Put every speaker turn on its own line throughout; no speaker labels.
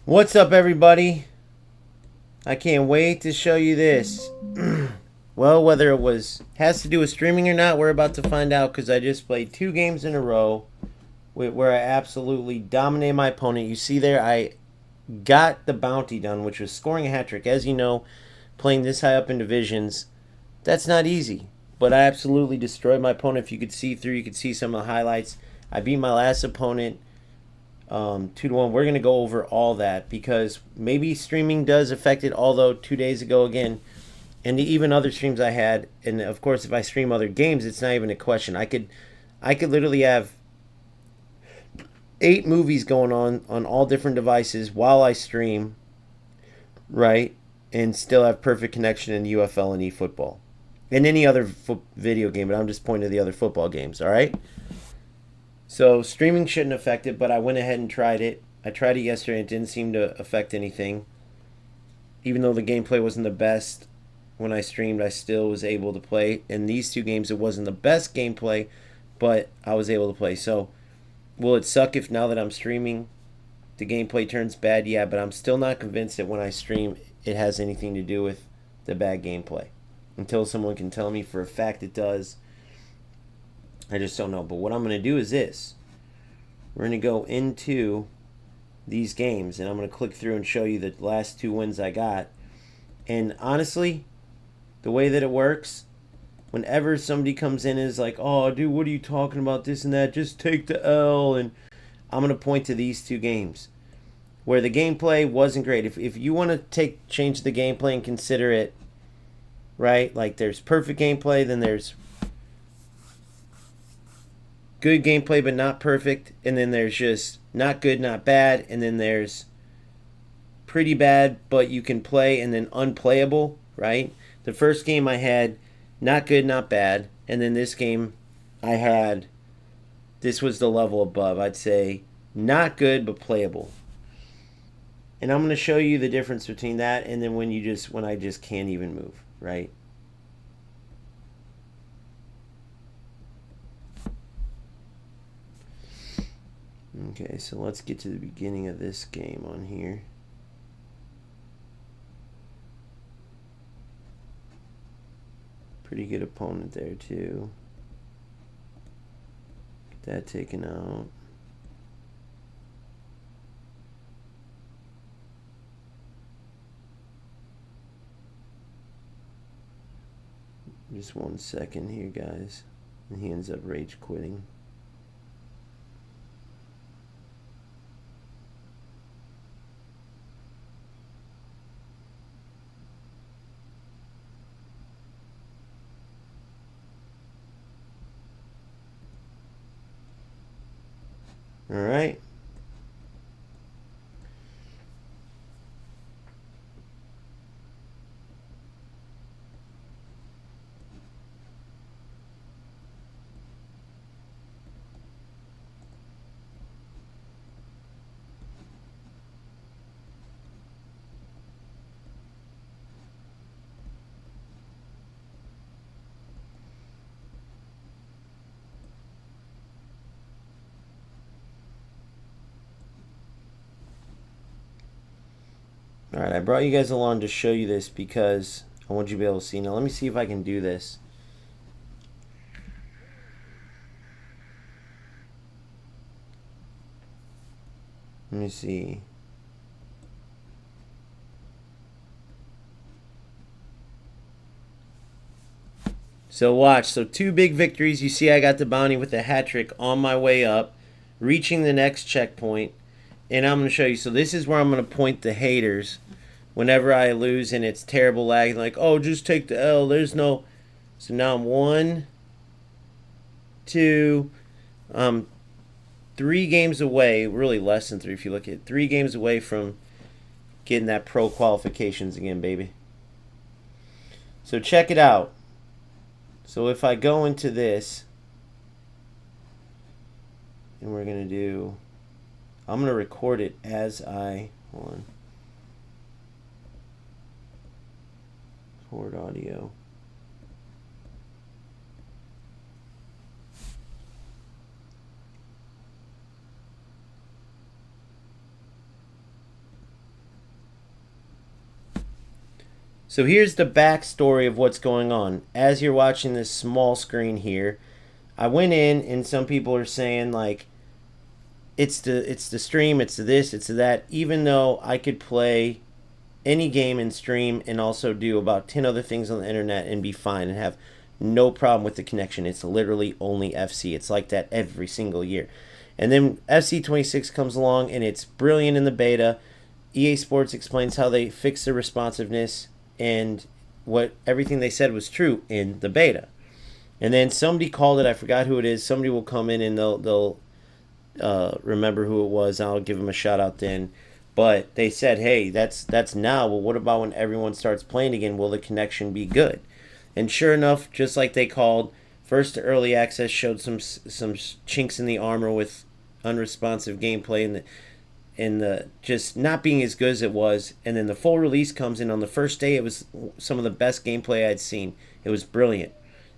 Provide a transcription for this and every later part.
What's up, everybody? I can't wait to show you this. Well, whether it has to do with streaming or not, we're about to find out because I just played 2 games in a row where I absolutely dominated my opponent. You see there, I got the bounty done, which was scoring a hat trick. As you know, playing this high up in divisions, that's not easy. But I absolutely destroyed my opponent. If you could see through, you could see some of the highlights. I beat my last opponent 2-1. We're going to go over all that because maybe streaming does affect it. Although 2 days ago, again, and even other streams I had, and of course, if I stream other games, it's not even a question. I could literally have 8 movies going on all different devices while I stream, right, and still have perfect connection in UFL and eFootball and any other video game. But I'm just pointing to the other football games. All right. So streaming shouldn't affect it, but I went ahead and tried it. I tried it yesterday. It didn't seem to affect anything. Even though the gameplay wasn't the best when I streamed, I still was able to play. In these 2 games, it wasn't the best gameplay, but I was able to play. So will it suck if now that I'm streaming, the gameplay turns bad? Yeah, but I'm still not convinced that when I stream, it has anything to do with the bad gameplay. Until someone can tell me for a fact it does, I just don't know. But what I'm going to do is this. We're going to go into these games, and I'm going to click through and show you the last 2 wins I got. And honestly, the way that it works, whenever somebody comes in and is like, oh, dude, what are you talking about, this and that, just take the L, and I'm going to point to these 2 games where the gameplay wasn't great. If you want to change the gameplay and consider it, right, like there's perfect gameplay, then there's good gameplay but not perfect, and then there's just not good, not bad, and then there's pretty bad but you can play, and then unplayable, right? The first game I had not good, not bad, and then this game I had, this was the level above. I'd say not good but playable. And I'm going to show you the difference between that and then when I just can't even move, right? Okay, so let's get to the beginning of this game on here. Pretty good opponent there too. Get that taken out. Just 1 second here, guys. And he ends up rage quitting. All right. All right, I brought you guys along to show you this because I want you to be able to see. Now, let me see if I can do this. Let me see. So watch. So 2 big victories. You see I got the bounty with a hat trick on my way up, reaching the next checkpoint. And I'm going to show you. So this is where I'm going to point the haters whenever I lose and it's terrible lag. Like, oh, just take the L. There's no... So now I'm 1, 2, 3 games away. Really less than 3 if you look at it. 3 games away from getting that pro qualifications again, baby. So check it out. So if I go into this, and we're going to do, I'm going to record it as I, hold on, record audio. So here's the backstory of what's going on. As you're watching this small screen here, I went in and some people are saying like it's the stream, it's the this, it's the that. Even though I could play any game and stream and also do about 10 other things on the internet and be fine and have no problem with the connection. It's literally only FC. It's like that every single year. And then FC 26 comes along and it's brilliant in the beta. EA Sports explains how they fix the responsiveness and what everything they said was true in the beta. And then somebody called it, I forgot who it is. Somebody will come in and they'll remember who it was. I'll give them a shout out then. But they said, hey, that's now. Well, what about when everyone starts playing again? Will the connection be good? And sure enough, just like they called, first early access showed some chinks in the armor with unresponsive gameplay and the just not being as good as it was. And then the full release comes in on the first day. It was some of the best gameplay I'd seen. It was brilliant.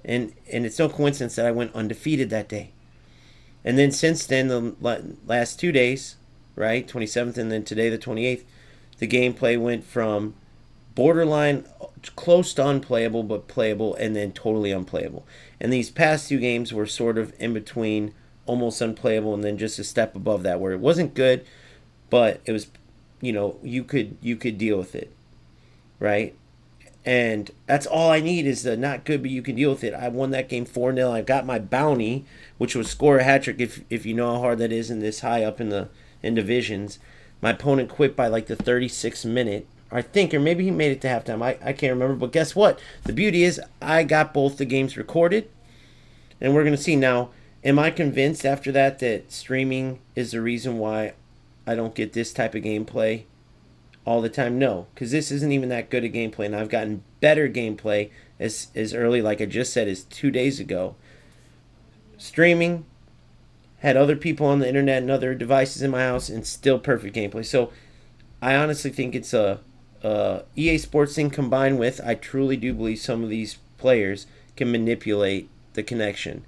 And it's no coincidence that I went undefeated that day. And then since then, the last 2 days, right, 27th and then today the 28th, the gameplay went from borderline close to unplayable but playable and then totally unplayable. And these past 2 games were sort of in between almost unplayable and then just a step above that where it wasn't good but it was, you could deal with it, right? And that's all I need is the not good but you can deal with it. I won that game 4-0. I got my bounty, which was score a hat trick if you know how hard that is in this high up in divisions. My opponent quit by like the 36th minute, I think, or maybe he made it to halftime. I can't remember. But guess what? The beauty is I got both the games recorded, and we're going to see. Now, am I convinced after that streaming is the reason why I don't get this type of gameplay all the time? No, because this isn't even that good a gameplay, and I've gotten better gameplay as early, like I just said, as 2 days ago. Streaming, had other people on the internet and other devices in my house, and still perfect gameplay. So I honestly think it's a EA Sports thing combined with, I truly do believe some of these players can manipulate the connection.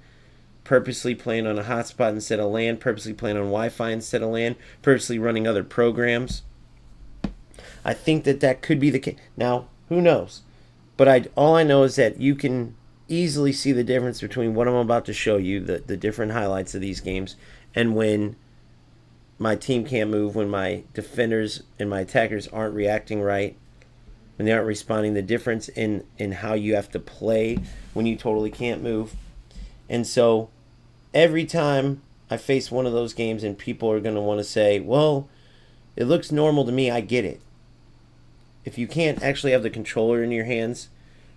Purposely playing on a hotspot instead of LAN, purposely playing on Wi-Fi instead of LAN, purposely running other programs. I think that could be the case. Now, who knows? But all I know is that you can easily see the difference between what I'm about to show you, the different highlights of these games, and when my team can't move, when my defenders and my attackers aren't reacting right, when they aren't responding, the difference in how you have to play when you totally can't move. And so every time I face one of those games and people are going to want to say, well, it looks normal to me, I get it. If you can't actually have the controller in your hands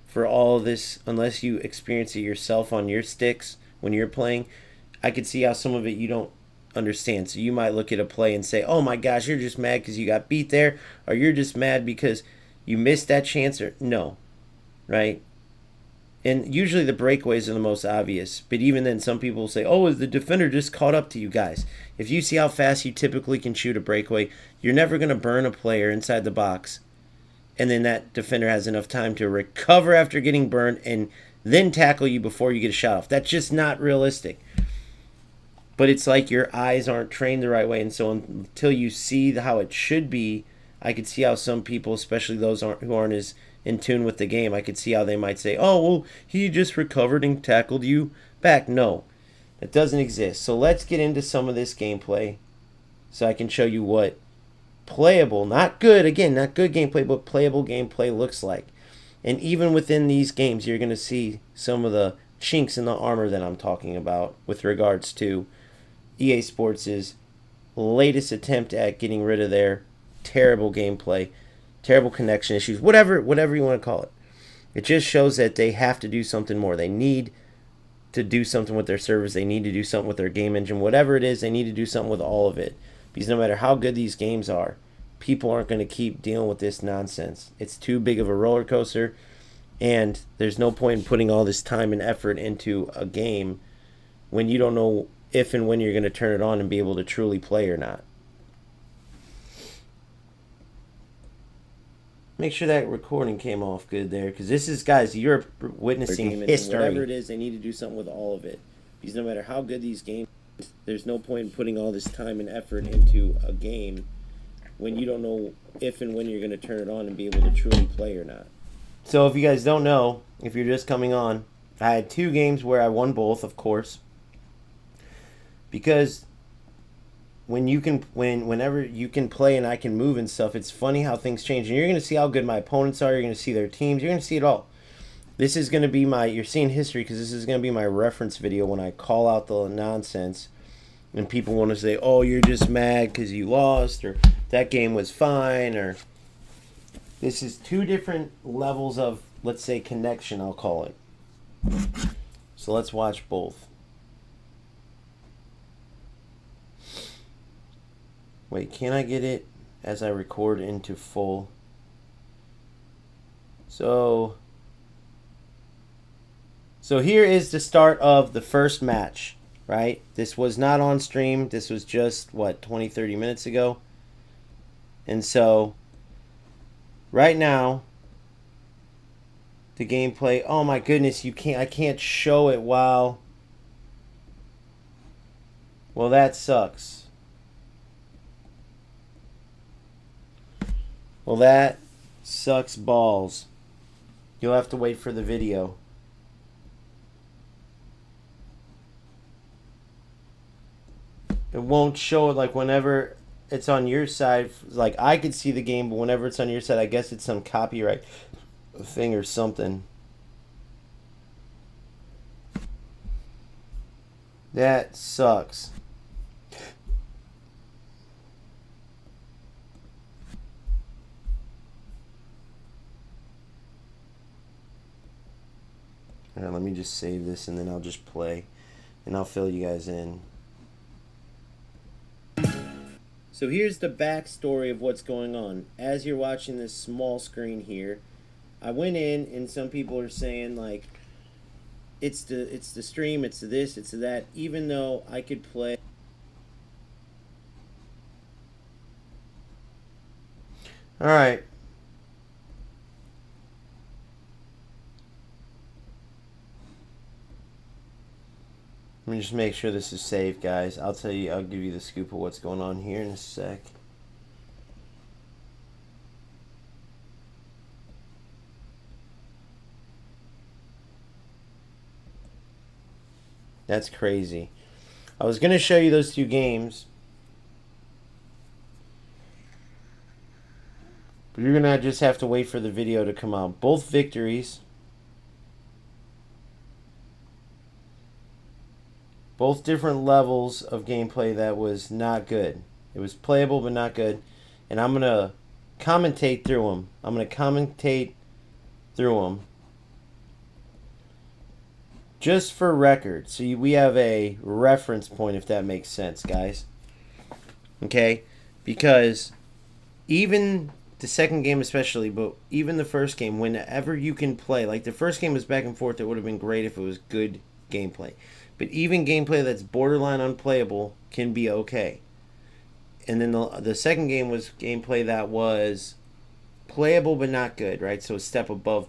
for all of this, unless you experience it yourself on your sticks when you're playing, I could see how some of it you don't understand. So you might look at a play and say, oh my gosh, you're just mad because you got beat there, or you're just mad because you missed that chance, or no, right? And usually the breakaways are the most obvious, but even then some people will say, oh, is the defender just caught up to you guys? If you see how fast you typically can shoot a breakaway, you're never going to burn a player inside the box, and then that defender has enough time to recover after getting burned and then tackle you before you get a shot off. That's just not realistic. But it's like your eyes aren't trained the right way, and so until you see how it should be, I could see how some people, especially those who aren't as in tune with the game, I could see how they might say, oh, well, he just recovered and tackled you back. No, that doesn't exist. So let's get into some of this gameplay so I can show you what playable, not good, again, not good gameplay, but playable gameplay looks like. And even within these games, you're going to see some of the chinks in the armor that I'm talking about with regards to EA Sports' latest attempt at getting rid of their terrible gameplay, terrible connection issues, whatever you want to call it. It just shows that they have to do something more. They need to do something with their servers. They need to do something with their game engine. Whatever it is, they need to do something with all of it. Because no matter how good these games are, people aren't going to keep dealing with this nonsense. It's too big of a roller coaster, and there's no point in putting all this time and effort into a game when you don't know if and when you're going to turn it on and be able to truly play or not. Make sure that recording came off good there, because this is, guys, you're witnessing history. Whatever it is, they need to do something with all of it. Because no matter how good these games, there's no point in putting all this time and effort into a game when you don't know if and when you're going to turn it on and be able to truly play or not. So if you guys don't know, if you're just coming on, I had 2 games where I won both, of course, because whenever you can play and I can move and stuff, it's funny how things change. And you're going to see how good my opponents are. You're going to see their teams. You're going to see it all. This is going to be you're seeing history because this is going to be my reference video when I call out the nonsense and people want to say, oh, you're just mad because you lost, or that game was fine, or this is 2 different levels of, let's say, connection, I'll call it. So let's watch both. Wait, can I get it as I record into full? So here is the start of the first match, right? This was not on stream. This was just, 20, 30 minutes ago. And so, right now, the gameplay, oh my goodness, I can't show it while, well, that sucks. Well, that sucks balls. You'll have to wait for the video. It won't show it like whenever it's on your side. Like I could see the game, but whenever it's on your side, I guess it's some copyright thing or something. That sucks. All right, let me just save this and then I'll just play and I'll fill you guys in. So here's the backstory of what's going on. As you're watching this small screen here, I went in and some people are saying like it's the stream, it's the this, it's the that, even though I could play. All right. Let me just make sure this is saved, guys. I'll give you the scoop of what's going on here in a sec. That's crazy. I was going to show you those 2 games, but you're going to just have to wait for the video to come out. Both victories. Both different levels of gameplay that was not good. It was playable but not good. And I'm going to commentate through them. Just for record. So we have a reference point, if that makes sense, guys. Okay? Because even the second game especially, but even the first game, whenever you can play, like the first game was back and forth, it would have been great if it was good gameplay. But even gameplay that's borderline unplayable can be okay. And then the second game was gameplay that was playable but not good, right? So a step above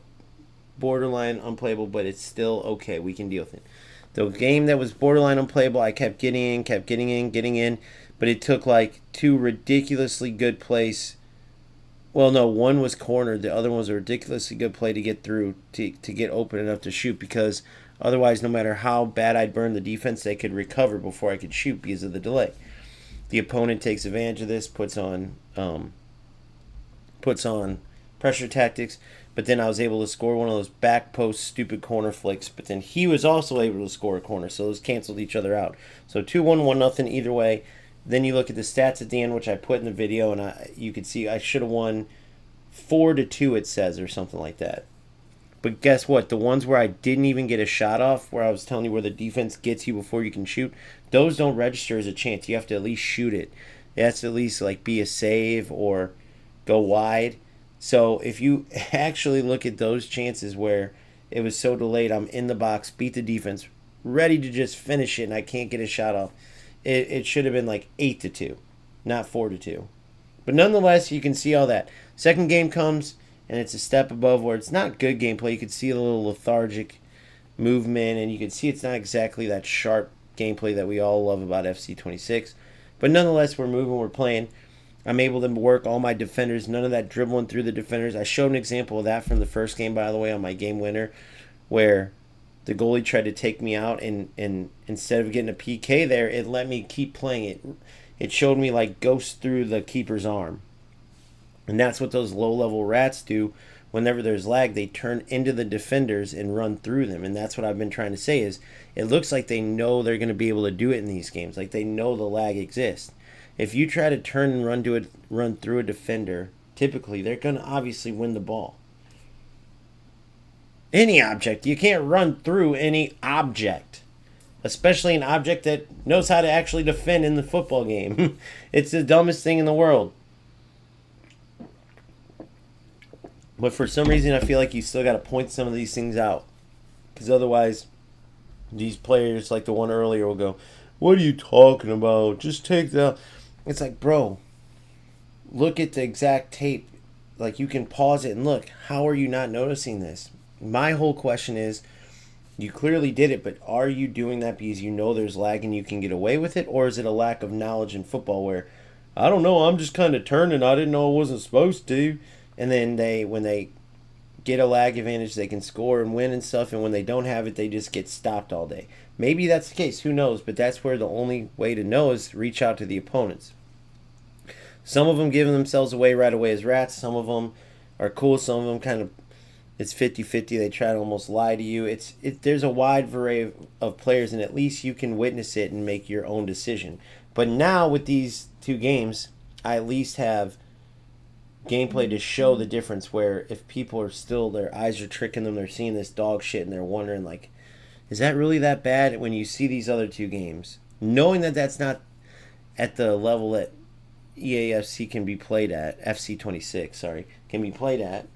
borderline unplayable, but it's still okay. We can deal with it. The game that was borderline unplayable, I kept getting in, but it took like 2 ridiculously good plays. Well, no, one was cornered. The other one was a ridiculously good play to get through, to get open enough to shoot, because otherwise, no matter how bad I'd burn the defense, they could recover before I could shoot because of the delay. The opponent takes advantage of this, puts on pressure tactics, but then I was able to score one of those back post stupid corner flicks, but then he was also able to score a corner, so those canceled each other out. So 2-1, 1-0 either way. Then you look at the stats at the end, which I put in the video, and you could see I should have won 4-2, it says, or something like that. But guess what? The ones where I didn't even get a shot off, where I was telling you where the defense gets you before you can shoot, those don't register as a chance. You have to at least shoot it. It has to at least like be a save or go wide. So if you actually look at those chances where it was so delayed, I'm in the box, beat the defense, ready to just finish it, and I can't get a shot off. It should have been like 8-2, not 4-2. But nonetheless, you can see all that. Second game comes, and it's a step above where it's not good gameplay. You can see a little lethargic movement, and you can see it's not exactly that sharp gameplay that we all love about FC26. But nonetheless, we're moving, we're playing. I'm able to work all my defenders, none of that dribbling through the defenders. I showed an example of that from the first game, by the way, on my game winner, where the goalie tried to take me out, and instead of getting a PK there, it let me keep playing it. It showed me like ghosts through the keeper's arm. And that's what those low-level rats do. Whenever there's lag, they turn into the defenders and run through them. And that's what I've been trying to say is it looks like they know they're going to be able to do it in these games. Like they know the lag exists. If you try to turn and run through a defender, typically they're going to obviously win the ball. Any object. You can't run through any object. Especially an object that knows how to actually defend in the football game. It's the dumbest thing in the world. But for some reason, I feel like you still got to point some of these things out. Because otherwise, these players, like the one earlier, will go, "What are you talking about? Just take that." It's like, bro, look at the exact tape. Like, you can pause it and look. How are you not noticing this? My whole question is, you clearly did it, but are you doing that because you know there's lag and you can get away with it? Or is it a lack of knowledge in football where, I don't know, I'm just kind of turning. I didn't know I wasn't supposed to. And then when they get a lag advantage, they can score and win and stuff. And when they don't have it, they just get stopped all day. Maybe that's the case. Who knows? But that's where the only way to know is reach out to the opponents. Some of them giving themselves away right away as rats. Some of them are cool. Some of them kind of, it's 50-50. They try to almost lie to you. There's a wide variety of players, and at least you can witness it and make your own decision. But now with these two games, I at least have gameplay to show the difference where if people are still, their eyes are tricking them, they're seeing this dog shit and they're wondering like, is that really that bad? When you see these other two games, knowing that that's not at the level that EAFC can be played at, FC26, sorry, can be played at,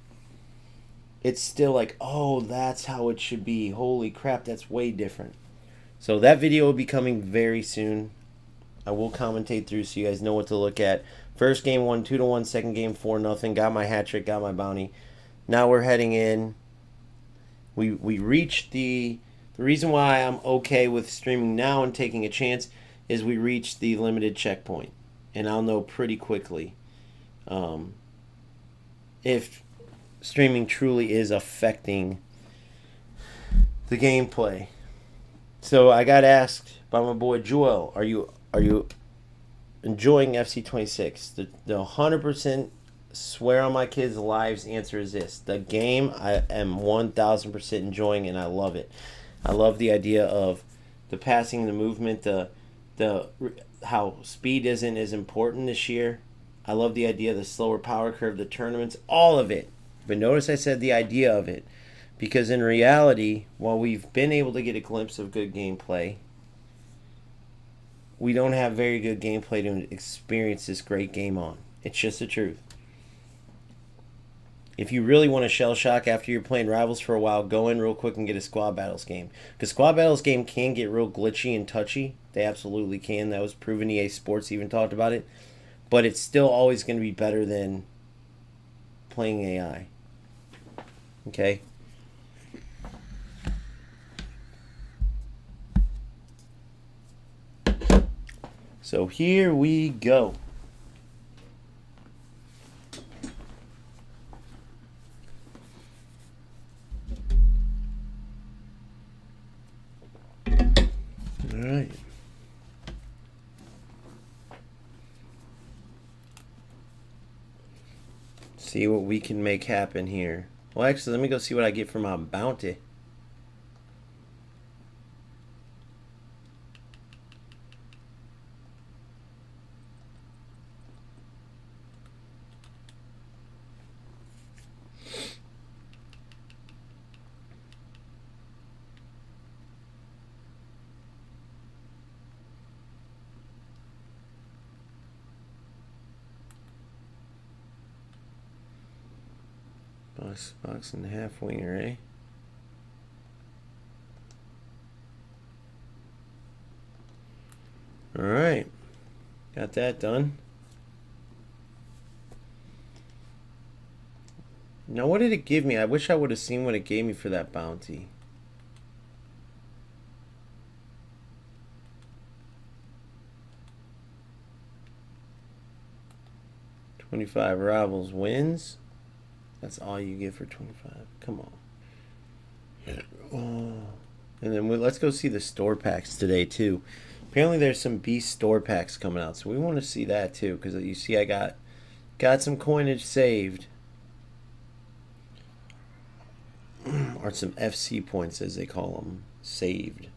it's still like, oh, that's how it should be. Holy crap, that's way different. So that video will be coming very soon. I will commentate through so you guys know what to look at. First game won 2-1. Second game 4-0. Got my hat trick. Got my bounty. Now we're heading in. We reached the reason why I'm okay with streaming now and taking a chance is we reached the limited checkpoint, and I'll know pretty quickly if streaming truly is affecting the gameplay. So I got asked by my boy Joel, are you enjoying FC26? The 100% swear on my kids' lives answer is this. The game I am 1000% enjoying, and I love it. I love the idea of the passing, the movement, the how speed isn't as important this year. I love the idea of the slower power curve, the tournaments, all of it. But notice I said the idea of it, because in reality, while we've been able to get a glimpse of good gameplay, we don't have very good gameplay to experience this great game on. It's just the truth. If you really want to shell shock after you're playing Rivals for a while, go in real quick and get a Squad Battles game. Because Squad Battles game can get real glitchy and touchy. They absolutely can. That was proven. EA Sports even talked about it. But it's still always going to be better than playing AI. Okay? So here we go. All right. See what we can make happen here. Well, actually, let me go see what I get for my bounty. Box and a half winger, eh? Alright. Got that done. Now, what did it give me? I wish I would have seen what it gave me for that bounty. 25 rivals wins. That's all you get for 25. Come on. Oh. And then let's go see the store packs today too. Apparently there's some beast store packs coming out, so we want to see that too. Because you see, I got some coinage saved, or some FC points as they call them, saved.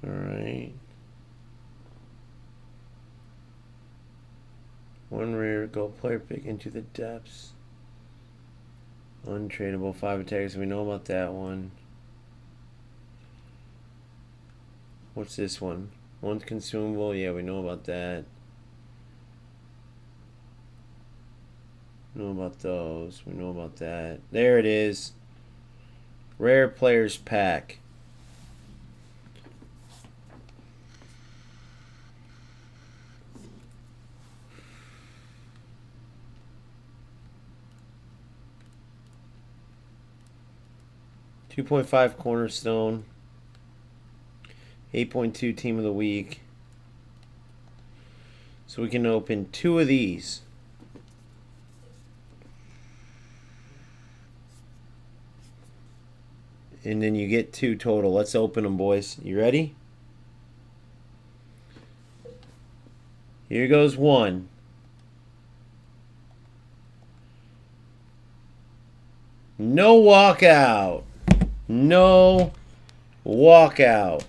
All right. One rare gold player pick into the depths. Untradeable 5 attackers. We know about that one. What's this one? One's consumable. Yeah, we know about that. We know about those. We know about that. There it is. Rare players pack. $2.5 cornerstone. 8.2 team of the week. So we can open 2 of these. And then you get 2 total. Let's open them, boys. You ready? Here goes 1. No walkout. No walkout.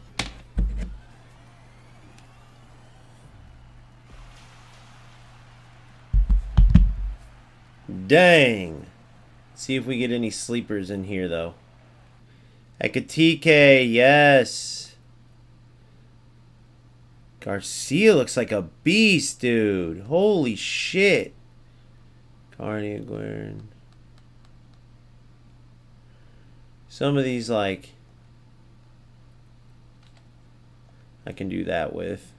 Dang. See if we get any sleepers in here, though. Ekatike, yes. Garcia looks like a beast, dude. Holy shit. Carney, Guerin. Some of these, like, I can do that with.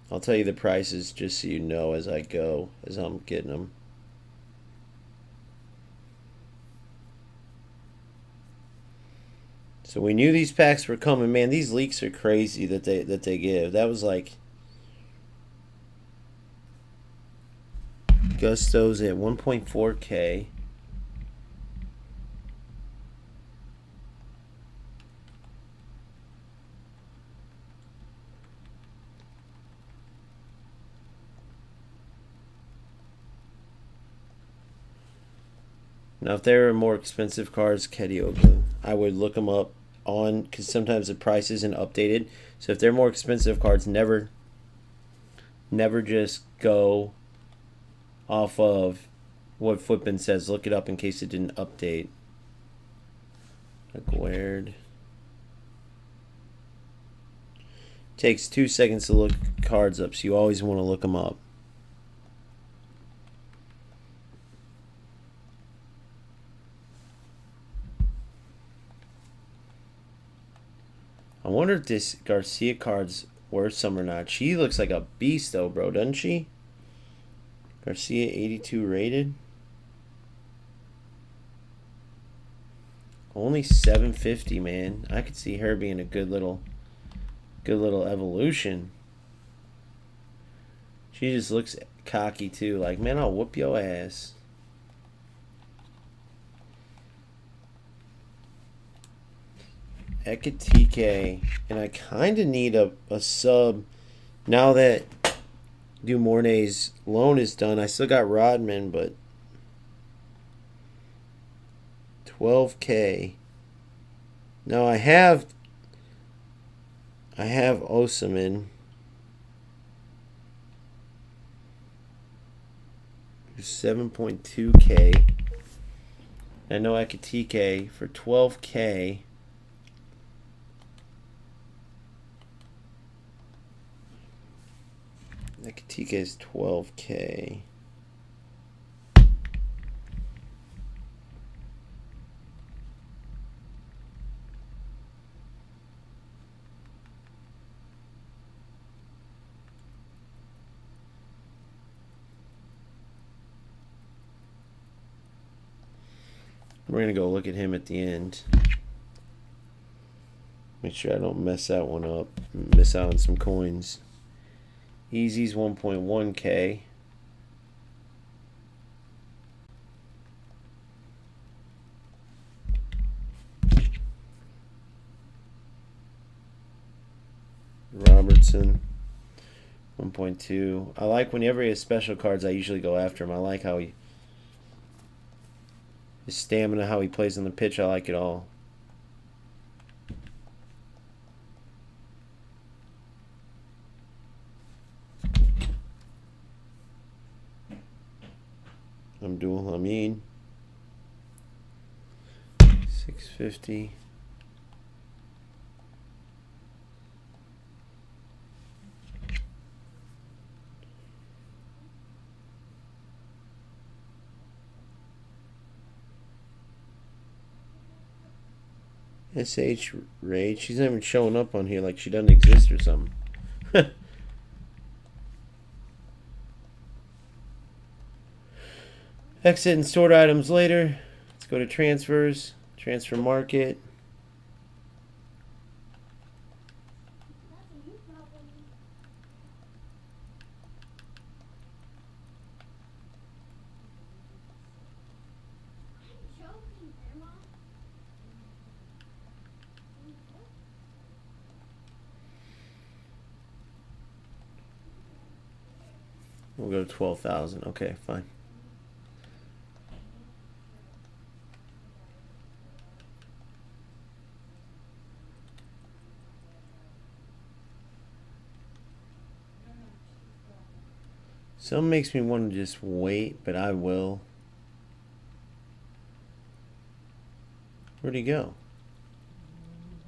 I'll tell you the prices just so you know as I go, as I'm getting them. So we knew these packs were coming. Man, these leaks are crazy that they give. That was like Gusto's at 1.4K. Now, if there are more expensive cards, Kediogu, I would look them up on, because sometimes the price isn't updated. So if they're more expensive cards, never just go off of what Footbin says. Look it up in case it didn't update. Acquired. Takes 2 seconds to look cards up, so you always want to look them up. I wonder if this Garcia card's worth some or not. She looks like a beast though, bro, doesn't she? Garcia 82 rated. Only 750, man. I could see her being a good little evolution. She just looks cocky too. Like, man, I'll whoop your ass. Ekatike, and I kind of need a sub now that Dumornay's loan is done. I still got Rodman, but 12K. Now I have Osimhen, 7.2K. I know Ekitike for 12K. Ekitike is 12K. We're going to go look at him at the end. Make sure I don't mess that one up. Miss out on some coins. Easy's 1.1K. Robertson 1.2. I like whenever he has special cards, I usually go after him. I like how he... his stamina, how he plays on the pitch, I like it all. Abdul Hamid. 650. SH Rage. She's not even showing up on here like she doesn't exist or something. Exit and stored items later. Let's go to transfers. Transfer market. We'll go to 12,000. Okay, fine. Some makes me want to just wait, but I will. Where'd he go?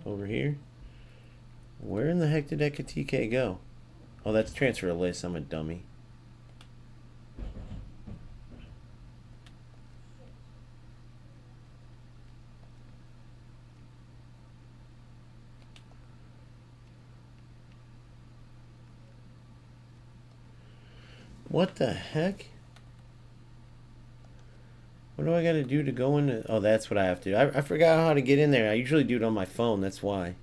Over here? Where in the heck did Ekitike go? Oh, that's transfer list. I'm a dummy. What the heck? What do I got to do to go into... Oh, that's what I have to do. I forgot how to get in there. I usually do it on my phone. That's why.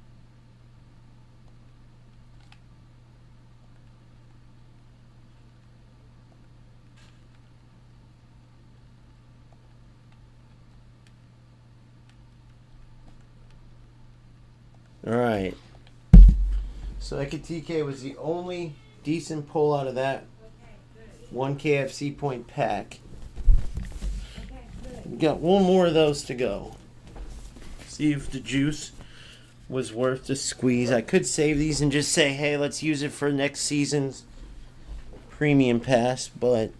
Alright. So Ekitike was the only decent pull out of that 1 KFC point pack. We got one more of those to go. See if the juice was worth the squeeze. I could save these and just say, hey, let's use it for next season's premium pass, but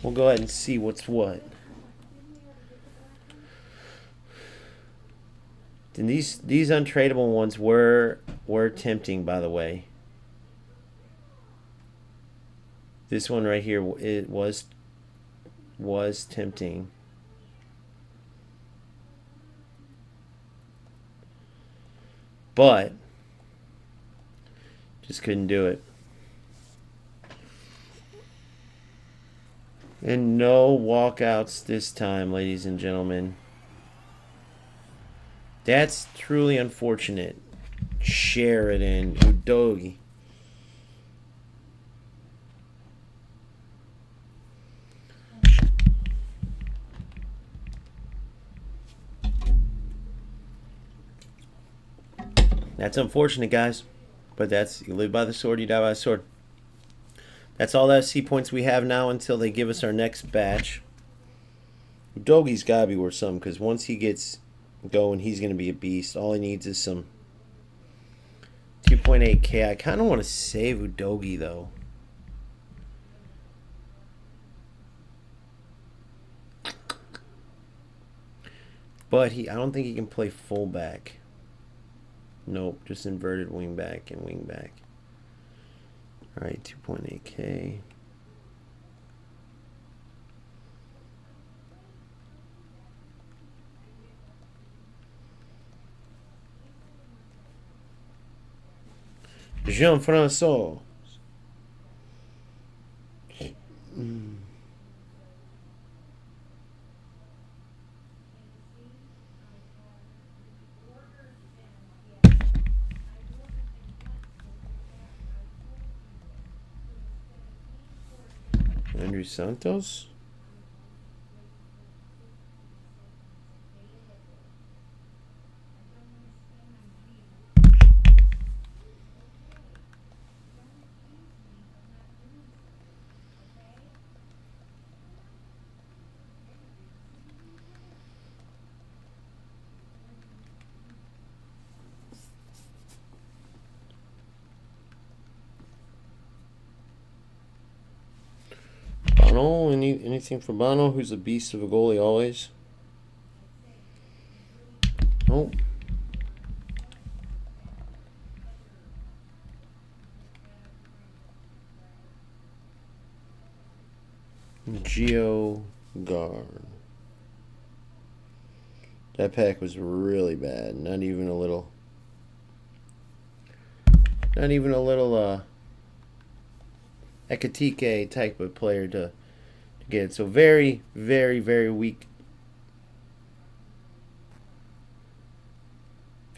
we'll go ahead and see what's what. And these untradeable ones were tempting, by the way. This one right here, it was tempting. But just couldn't do it. And no walkouts this time, ladies and gentlemen. That's truly unfortunate. Sheridan, Udogi. That's unfortunate, guys. But that's, you live by the sword, you die by the sword. That's all the FC points we have now until they give us our next batch. Udogi's got to be worth something, because once he gets going, he's going to be a beast. All he needs is some 2.8K. I kind of want to save Udogi, though. But I don't think he can play fullback. Nope, just inverted wingback and wingback. All right, 2.8K. Jean-François. Andrew Santos. Bono, anything for Bono, who's a beast of a goalie always? Nope. Geo Guard. That pack was really bad. Not even a little Ekatike type of player to get it. So very, very, very weak.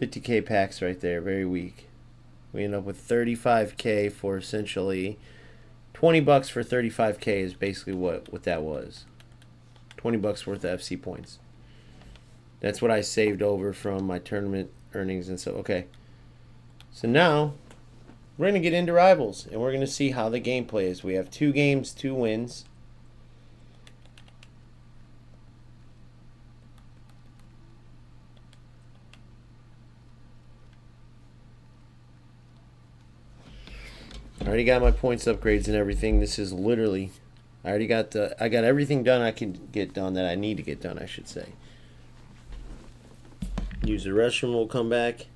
50K packs right there, very weak. We end up with 35K for essentially $20 for 35K is basically what that was. $20 worth of FC points. That's what I saved over from my tournament earnings and so okay. So now we're going to get into rivals and we're going to see how the gameplay is. We have 2 games, 2 wins. I already got my points upgrades and everything. This is literally I got everything done I can get done that I need to get done, I should say. Use the restroom, we'll come back.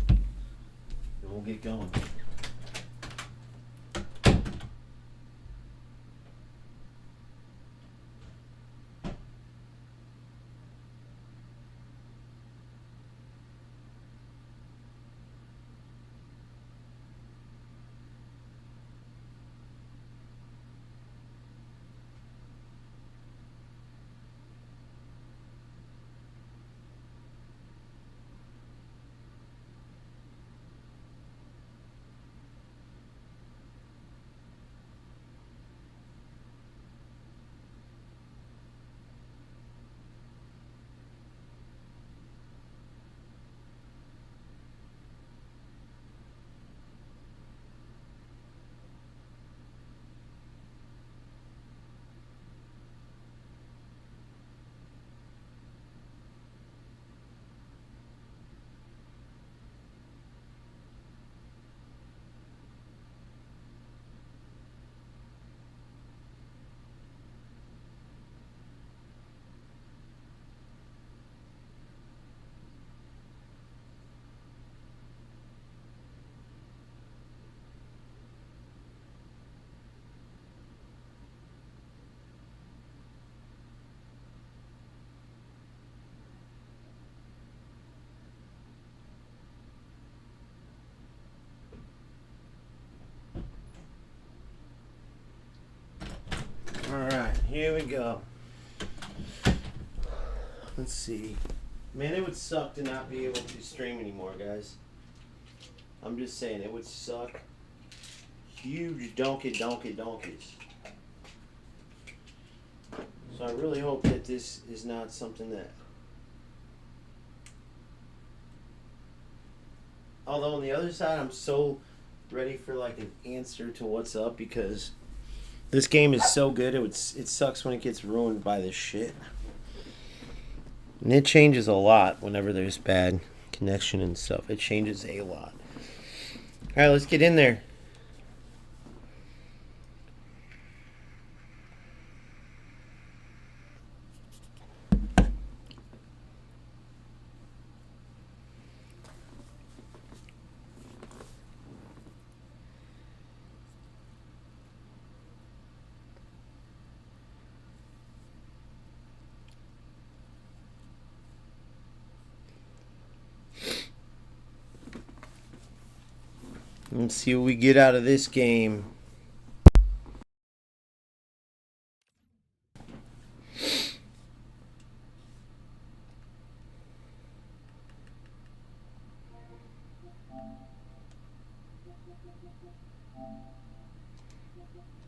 And we'll get going. Alright, here we go. Let's see. Man, it would suck to not be able to stream anymore, guys. I'm just saying, it would suck. Huge donkeys. So I really hope that this is not something that... Although on the other side, I'm so ready for like an answer to what's up because this game is so good. It sucks when it gets ruined by this shit. And it changes a lot whenever there's bad connection and stuff. It changes a lot. All right, let's get in there. Let's see what we get out of this game.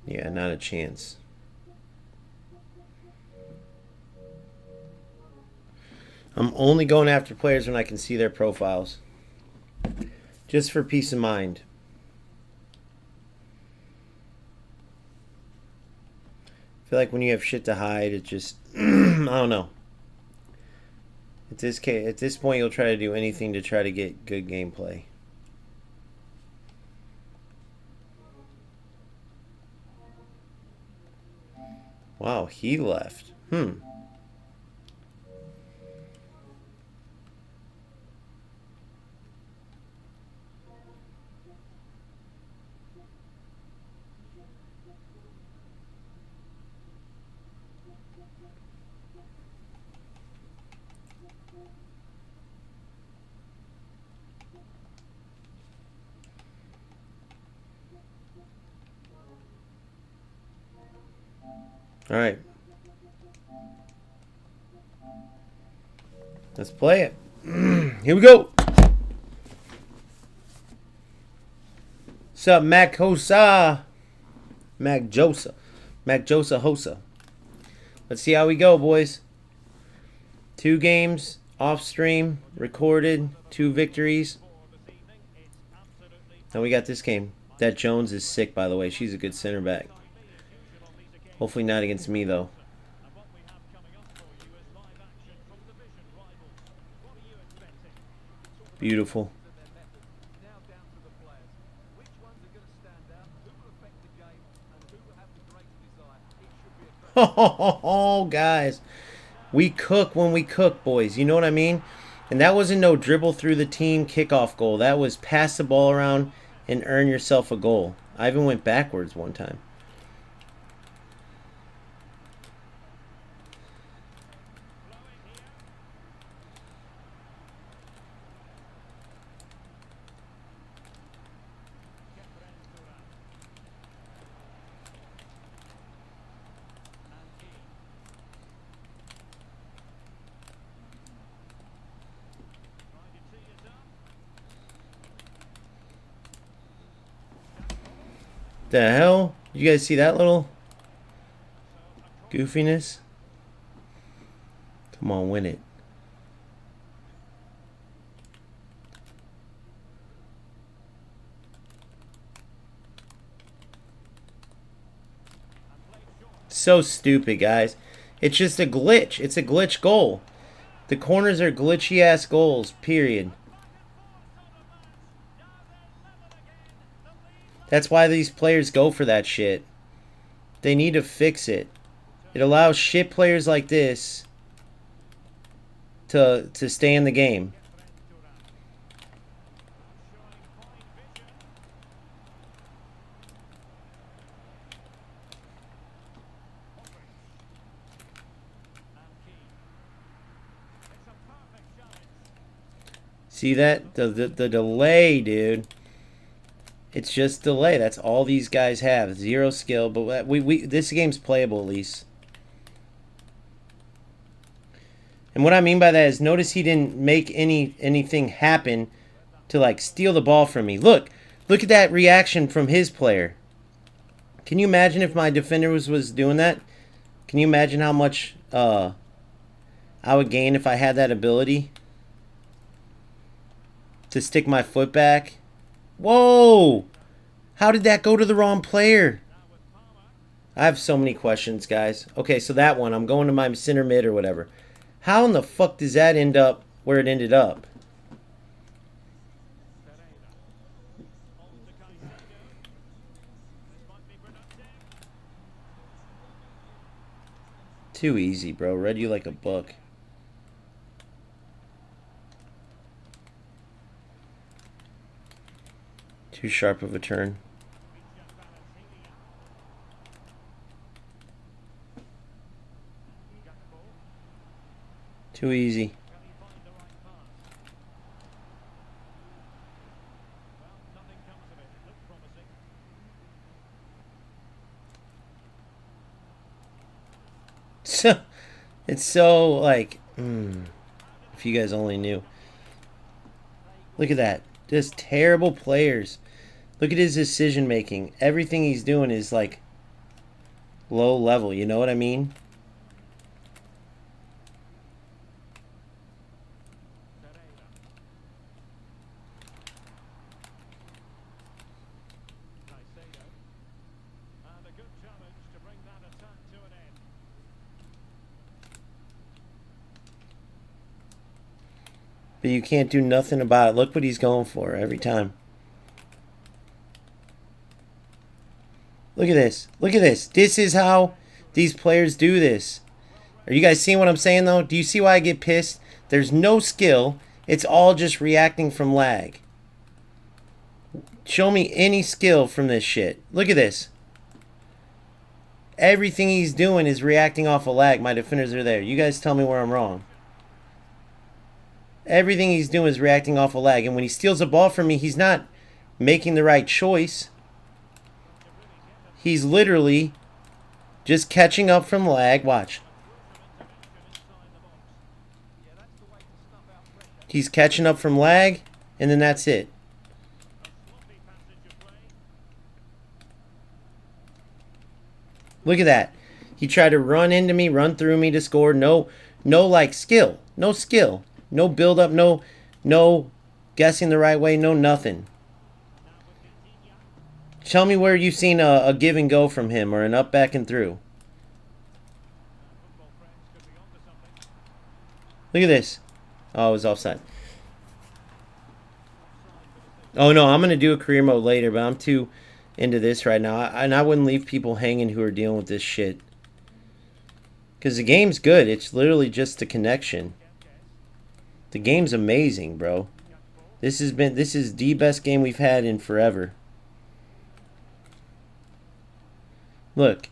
Yeah, not a chance. I'm only going after players when I can see their profiles. Just for peace of mind. I feel like when you have shit to hide, it just I don't know. At this point, you'll try to do anything to try to get good gameplay. Wow, he left. All right. Let's play it. Here we go. What's up, Mac Hosa? Mac Josa. Mac Josa Hosa. Let's see how we go, boys. 2 games, off stream, recorded, 2 victories. Now we got this game. That Jones is sick, by the way. She's a good center back. Hopefully not against me, though. Beautiful. Oh, guys. We cook when we cook, boys. You know what I mean? And that wasn't no dribble through the team kickoff goal. That was pass the ball around and earn yourself a goal. I even went backwards one time. The hell? You guys see that little goofiness? Come on, win it. So stupid, guys. It's just a glitch. It's a glitch goal. The corners are glitchy ass goals, period. That's why these players go for that shit. They need to fix it. It allows shit players like this to stay in the game. See that? The delay, dude. It's just delay. That's all these guys have. 0 skill, but this game's playable at least. And what I mean by that is notice he didn't make anything happen to like steal the ball from me. Look at that reaction from his player. Can you imagine if my defender was doing that? Can you imagine how much I would gain if I had that ability to stick my foot back? Whoa! How did that go to the wrong player? I have so many questions, guys. Okay, so that one, I'm going to my center mid or whatever. How in the fuck does that end up where it ended up? Too easy, bro. Read you like a book. Too sharp of a turn. Too easy. it's so like, if you guys only knew. Look at that. Just terrible players. Look at his decision making. Everything he's doing is like low level. You know what I mean? But you can't do nothing about it. Look what he's going for every time. Look at this. Look at this. This is how these players do this. Are you guys seeing what I'm saying, though? Do you see why I get pissed? There's no skill. It's all just reacting from lag. Show me any skill from this shit. Look at this. Everything he's doing is reacting off of lag. My defenders are there. You guys tell me where I'm wrong. Everything he's doing is reacting off of lag. And when he steals a ball from me, he's not making the right choice. He's literally just catching up from lag. Watch. He's catching up from lag, and then that's it. Look at that. He tried to run into me, run through me to score. No like skill. No skill. No build up, no guessing the right way, no nothing. Tell me where you've seen a give and go from him or an up, back, and through. Look at this. Oh, it was offside. Oh, no, I'm going to do a career mode later, but I'm too into this right now. And I wouldn't leave people hanging who are dealing with this shit. Because the game's good. It's literally just the connection. The game's amazing, bro. This is the best game we've had in forever. Look.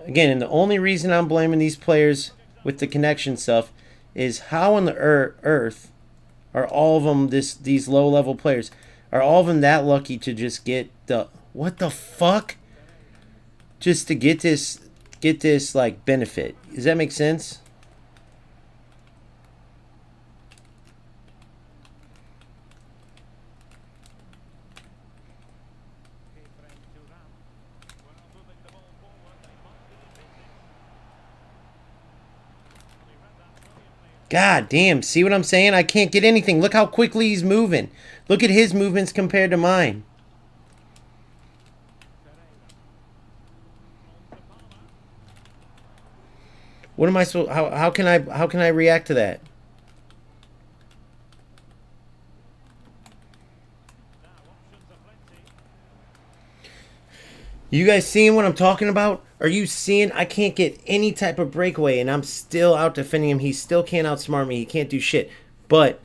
Again, and the only reason I'm blaming these players with the connection stuff is how on the earth are all of them, these low-level players, are all of them that lucky to just get the... What the fuck? Just to get this, like, benefit. Does that make sense? God damn, see what I'm saying? I can't get anything. Look how quickly he's moving. Look at his movements compared to mine. What am I supposed... How can I react to that? You guys seeing what I'm talking about? Are you seeing? I can't get any type of breakaway, and I'm still out defending him. He still can't outsmart me. He can't do shit. But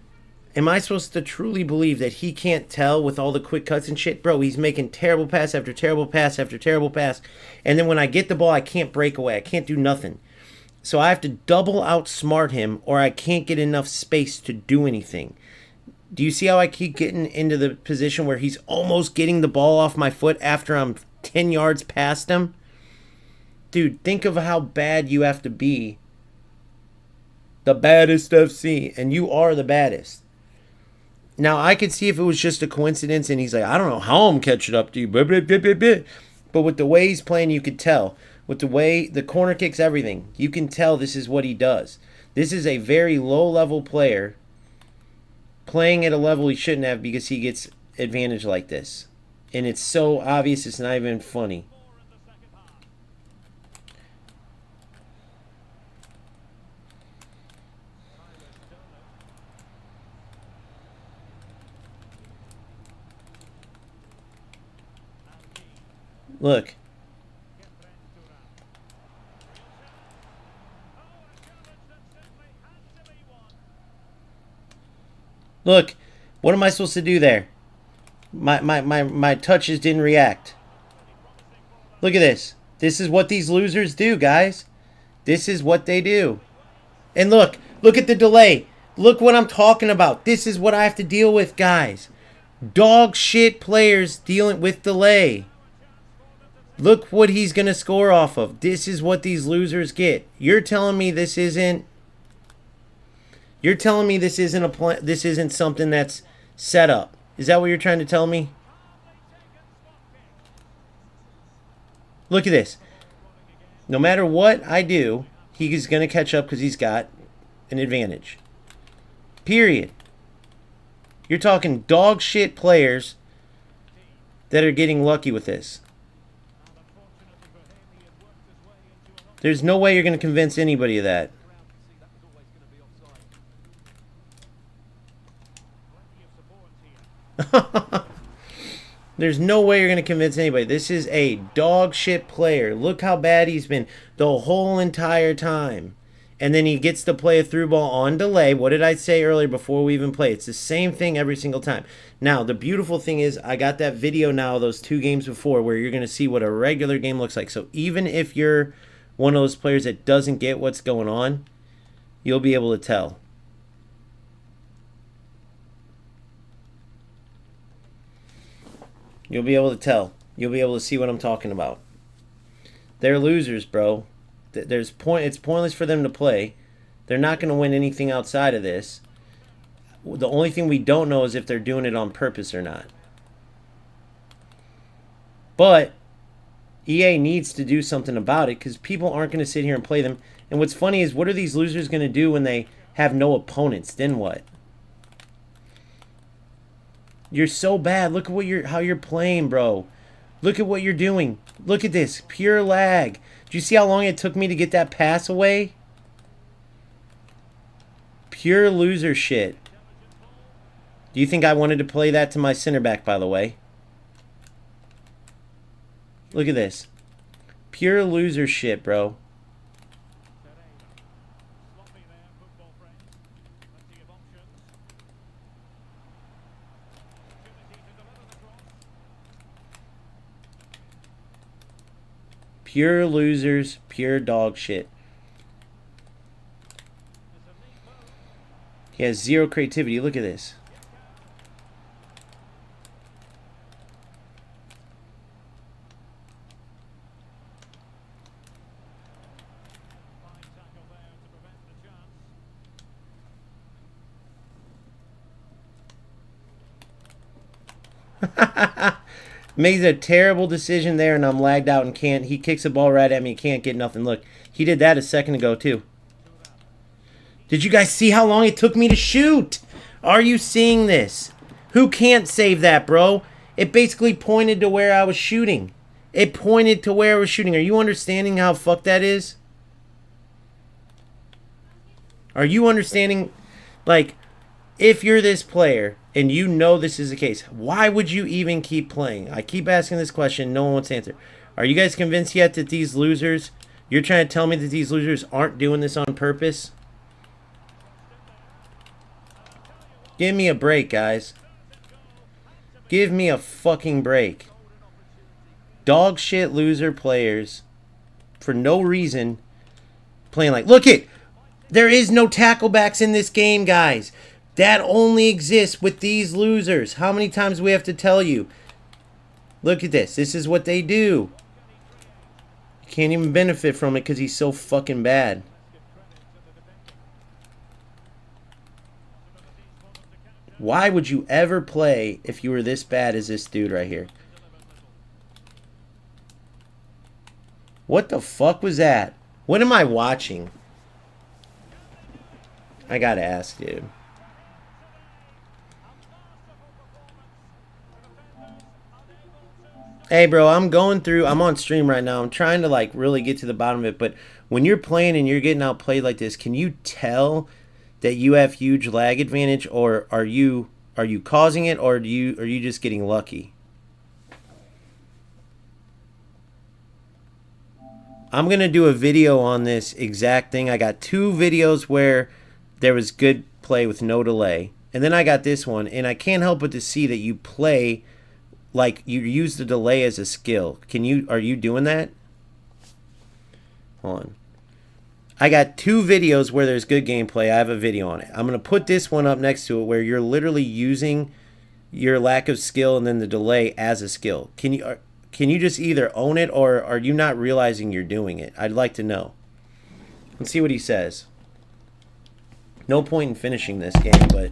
am I supposed to truly believe that he can't tell with all the quick cuts and shit? Bro, he's making terrible pass after terrible pass after terrible pass. And then when I get the ball, I can't break away. I can't do nothing. So I have to double outsmart him, or I can't get enough space to do anything. Do you see how I keep getting into the position where he's almost getting the ball off my foot after I'm 10 yards past him? Dude, think of how bad you have to be. The baddest FC. And you are the baddest. Now, I could see if it was just a coincidence and he's like, I don't know how I'm catching up to you. But with the way he's playing, you could tell. With the way the corner kicks, everything, you can tell this is what he does. This is a very low-level player playing at a level he shouldn't have because he gets advantage like this. And it's so obvious it's not even funny. Look. Look. What am I supposed to do there? My touches didn't react. Look at this. This is what these losers do, guys. This is what they do. And look. Look at the delay. Look what I'm talking about. This is what I have to deal with, guys. Dog shit players dealing with delay. Look what he's going to score off of. This is what these losers get. You're telling me this isn't... You're telling me this isn't this isn't something that's set up. Is that what you're trying to tell me? Look at this. No matter what I do, he's going to catch up because he's got an advantage. Period. You're talking dog shit players that are getting lucky with this. There's no way you're going to convince anybody of that. There's no way you're going to convince anybody. This is a dog shit player. Look how bad he's been the whole entire time. And then he gets to play a through ball on delay. What did I say earlier before we even play? It's the same thing every single time. Now, the beautiful thing is I got that video now, those 2 games before, where you're going to see what a regular game looks like. So even if you're one of those players that doesn't get what's going on, you'll be able to tell. You'll be able to tell. You'll be able to see what I'm talking about. They're losers, bro. It's pointless for them to play. They're not going to win anything outside of this. The only thing we don't know is if they're doing it on purpose or not. But EA needs to do something about it because people aren't going to sit here and play them. And what's funny is, what are these losers going to do when they have no opponents? Then what? You're so bad. Look at how you're playing, bro. Look at what you're doing. Look at this. Pure lag. Do you see how long it took me to get that pass away? Pure loser shit. Do you think I wanted to play that to my center back, by the way? Look at this. Pure loser shit, bro. Pure losers, pure dog shit. He has zero creativity. Look at this. Makes a terrible decision there, and I'm lagged out and can't. He kicks the ball right at me, can't get nothing. Look, he did that a second ago too. Did you guys see how long it took me to shoot? Are you seeing this? Who can't save that, bro? It basically pointed to where I was shooting. It pointed to where I was shooting. Are you understanding how fucked that is? Are you understanding? Like, if you're this player and you know this is the case, why would you even keep playing? I keep asking this question. No one wants to answer. Are you guys convinced yet that these losers, you're trying to tell me that these losers aren't doing this on purpose? Give me a break, guys. Give me a fucking break. Dog shit loser players for no reason playing like, look it, there is no tacklebacks in this game, guys. That only exists with these losers. How many times do we have to tell you? Look at this. This is what they do. You can't even benefit from it because he's so fucking bad. Why would you ever play if you were this bad as this dude right here? What the fuck was that? What am I watching? I gotta ask, dude. Hey, bro, I'm on stream right now. I'm trying to, like, really get to the bottom of it. But when you're playing and you're getting outplayed like this, can you tell that you have huge lag advantage, or are you causing it, or are you just getting lucky? I'm gonna do a video on this exact thing. I got 2 videos where there was good play with no delay, and then I got this one, and I can't help but to see that you play like you use the delay as a skill. Are you doing that? Hold on. I got 2 videos where there's good gameplay. I have a video on it. I'm going to put this one up next to it where you're literally using your lack of skill and then the delay as a skill. Can you just either own it or are you not realizing you're doing it? I'd like to know. Let's see what he says. No point in finishing this game, but...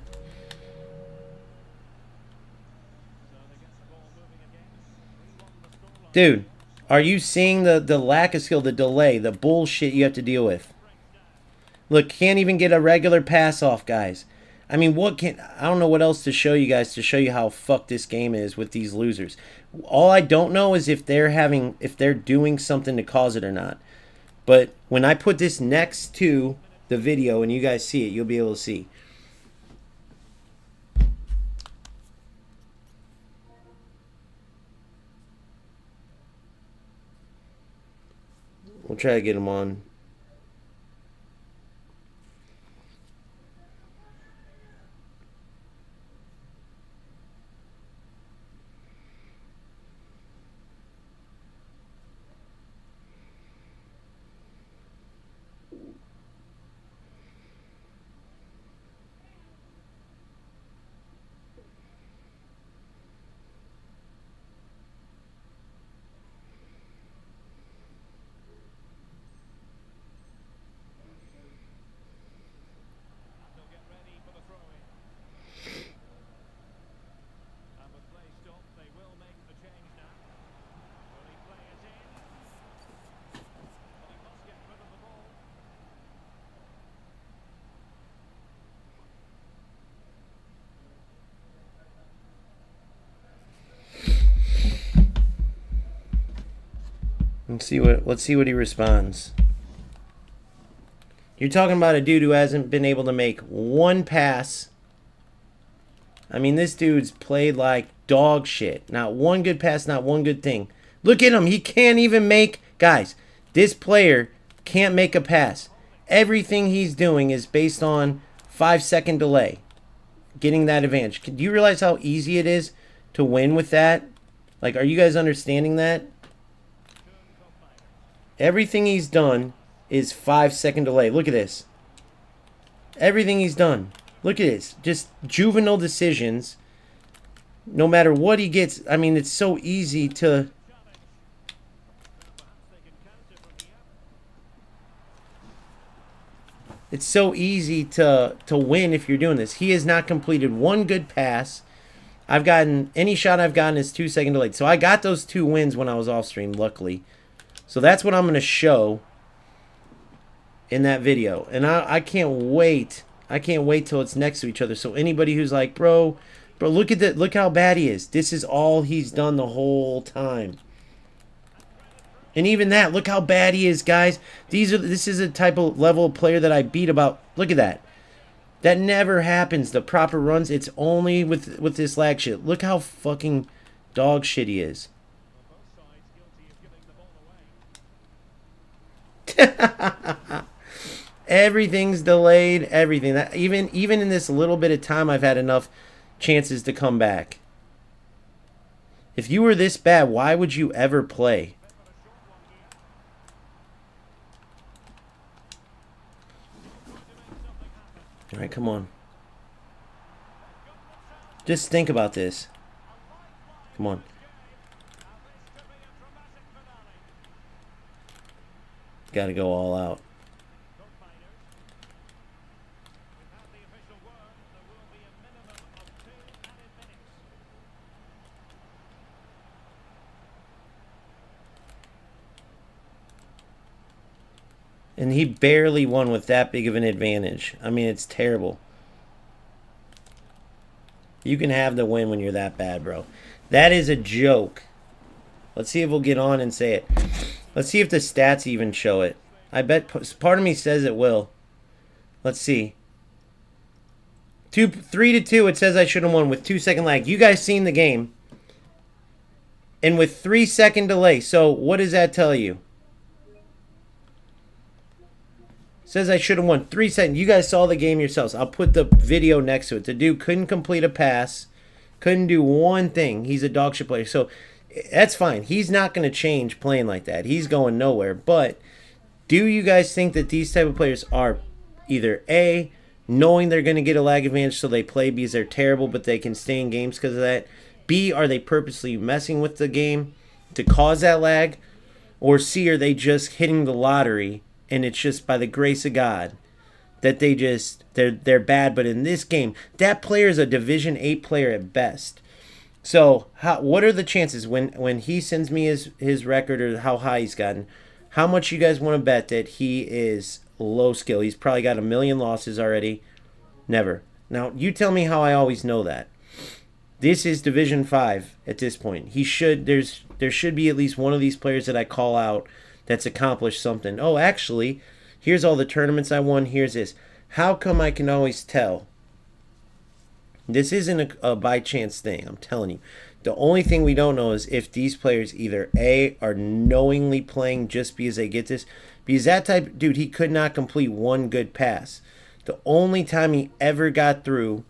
Dude, are you seeing the lack of skill, the delay, the bullshit you have to deal with? Look, can't even get a regular pass off, guys. I mean, I don't know what else to show you guys to show you how fucked this game is with these losers. All I don't know is if they're doing something to cause it or not. But when I put this next to the video and you guys see it, you'll be able to see. We'll try to get them on. Let's see what he responds. You're talking about a dude who hasn't been able to make one pass. I mean, this dude's played like dog shit. Not one good pass, not one good thing. Look at him. He can't even make... Guys, this player can't make a pass. Everything he's doing is based on 5-second delay. Getting that advantage. Do you realize how easy it is to win with that? Like, are you guys understanding that? Everything he's done is 5-second delay. Look at this. Everything he's done. Look at this. Just juvenile decisions. No matter what he gets. I mean, it's so easy to... It's so easy to win if you're doing this. He has not completed one good pass. Any shot I've gotten is 2-second delayed. So I got those 2 wins when I was off stream, luckily. So that's what I'm going to show in that video. And I can't wait. I can't wait till it's next to each other. So anybody who's like, bro, look at that. Look how bad he is. This is all he's done the whole time. And even that, look how bad he is, guys. This is a type of level of player that I beat about. Look at that. That never happens. The proper runs, it's only with this lag shit. Look how fucking dog shit he is. Everything's delayed. Everything. Even in this little bit of time, I've had enough chances to come back. If you were this bad, why would you ever play? All right, come on. Just think about this. Come on. Got to go all out. And he barely won with that big of an advantage. I mean, it's terrible. You can have the win when you're that bad, bro. That is a joke. Let's see if we'll get on and say it. Let's see if the stats even show it. I bet part of me says it will. Let's see. 3-2, it says I should have won with 2-second lag. You guys seen the game. And with 3-second delay. So what does that tell you? Says I should have won 3 seconds. You guys saw the game yourselves. I'll put the video next to it. The dude couldn't complete a pass. Couldn't do one thing. He's a dog shit player. So that's fine. He's not going to change playing like that. He's going nowhere. But do you guys think that these type of players are either A, knowing they're going to get a lag advantage so they play because they're terrible but they can stay in games because of that? B, are they purposely messing with the game to cause that lag, or C, are they just hitting the lottery and it's just by the grace of God that they're bad. But in this game, that player is a Division 8 player at best. So what are the chances when he sends me his record or how high he's gotten? How much you guys want to bet that he is low skill? He's probably got 1 million losses already. Never. Now, you tell me how I always know that. This is Division 5 at this point. There should be at least one of these players that I call out that's accomplished something. Oh, actually, here's all the tournaments I won. Here's this. How come I can always tell? This isn't a by chance thing, I'm telling you. The only thing we don't know is if these players either A, are knowingly playing just because they get this. Because that type, dude, he could not complete one good pass. The only time he ever got through,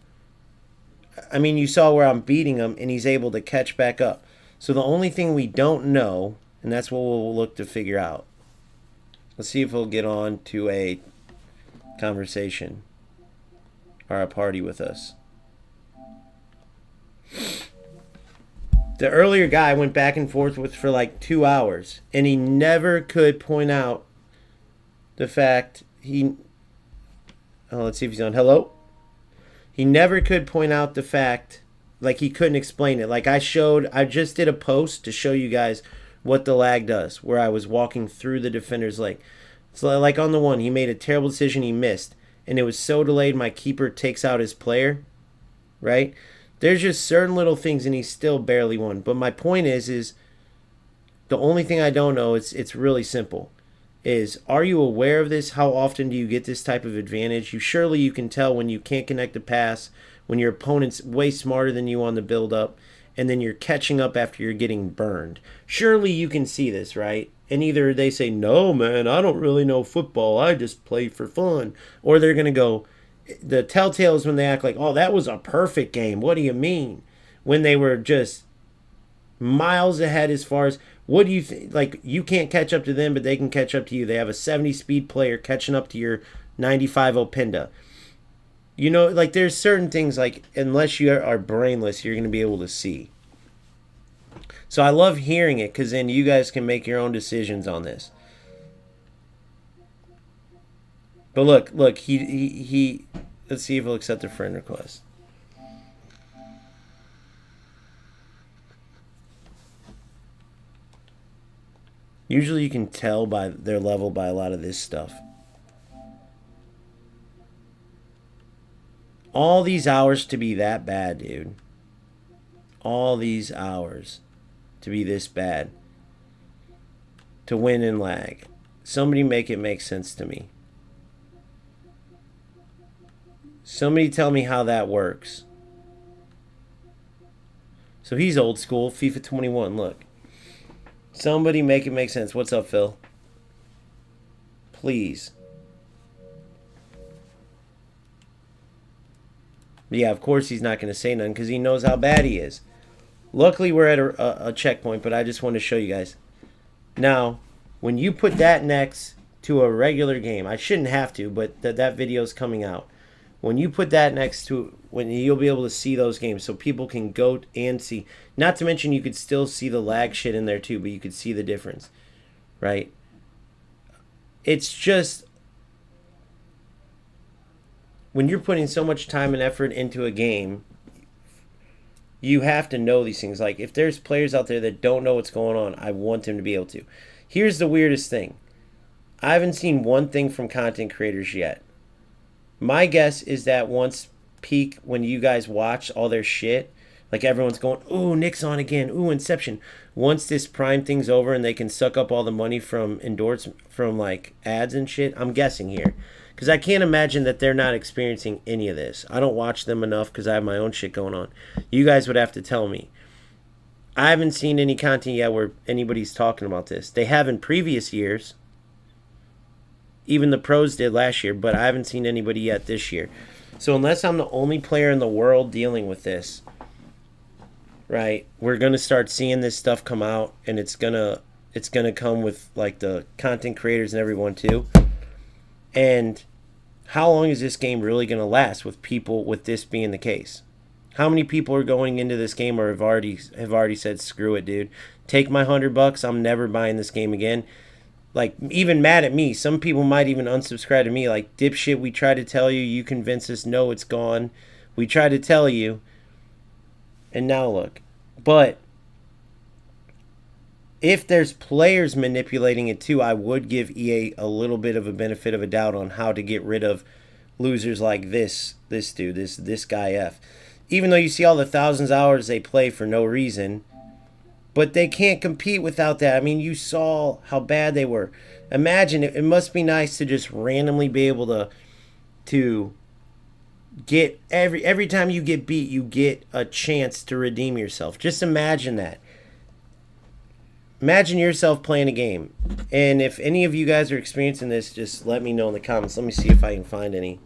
I mean, you saw where I'm beating him and he's able to catch back up. So the only thing we don't know, and that's what we'll look to figure out. Let's see if he'll get on to a conversation or a party with us. The earlier guy went back and forth with for like 2 hours, and he never could point out the fact let's see if he's on. Hello? He never could point out the fact, like he couldn't explain it. Like I just did a post to show you guys what the lag does, where I was walking through the defender's leg. So like on the one, he made a terrible decision, he missed, and it was so delayed my keeper takes out his player, right? There's just certain little things, and he still barely won. But my point is the only thing I don't know, it's really simple, is are you aware of this? How often do you get this type of advantage? Surely you can tell when you can't connect a pass, when your opponent's way smarter than you on the build-up, and then you're catching up after you're getting burned. Surely you can see this, right? And either they say, no, man, I don't really know football. I just play for fun. Or they're going to go, the telltale is when they act like, oh, that was a perfect game. What do you mean? When they were just miles ahead as far as, what do you think? Like, you can't catch up to them, but they can catch up to you. They have a 70-speed player catching up to your 95 Openda. You know, like, there's certain things, like, unless you are brainless, you're going to be able to see. So I love hearing it, because then you guys can make your own decisions on this. But look, he let's see if he'll accept a friend request. Usually you can tell by their level by a lot of this stuff. All these hours to be that bad, dude. All these hours to be this bad. To win and lag. Somebody make it make sense to me. Somebody tell me how that works. So he's old school. FIFA 21, look. Somebody make it make sense. What's up, Phil? Please. Yeah, of course he's not going to say nothing because he knows how bad he is. Luckily, we're at a checkpoint, but I just want to show you guys. Now, when you put that next to a regular game, I shouldn't have to, but that video's coming out. When you put that next to, when you'll be able to see those games so people can go and see. Not to mention you could still see the lag shit in there too, but you could see the difference, right? It's just, when you're putting so much time and effort into a game, you have to know these things. Like, if there's players out there that don't know what's going on, I want them to be able to. Here's the weirdest thing. I haven't seen one thing from content creators yet. My guess is that once peak, when you guys watch all their shit, like everyone's going, ooh, Nick's on again, ooh, Inception. Once this Prime thing's over and they can suck up all the money from from like ads and shit, I'm guessing here. Because I can't imagine that they're not experiencing any of this. I don't watch them enough because I have my own shit going on. You guys would have to tell me. I haven't seen any content yet where anybody's talking about this. They have in previous years. Even the pros did last year, but I haven't seen anybody yet this year. So unless I'm the only player in the world dealing with this, right, we're going to start seeing this stuff come out, and it's gonna come with like the content creators and everyone too. And how long is this game really going to last with people with this being the case? How many people are going into this game or have already said, screw it, dude. Take my $100. I'm never buying this game again. Like, even mad at me. Some people might even unsubscribe to me. Like, dipshit, we tried to tell you. You convinced us. No, it's gone. We tried to tell you. And now look. But if there's players manipulating it too, I would give EA a little bit of a benefit of a doubt on how to get rid of losers like this dude, this guy F. Even though you see all the thousands of hours they play for no reason, but they can't compete without that. I mean, you saw how bad they were. Imagine, it must be nice to just randomly be able to get every time you get beat, you get a chance to redeem yourself. Just imagine that. Imagine yourself playing a game. And if any of you guys are experiencing this, just let me know in the comments. Let me see if I can find any.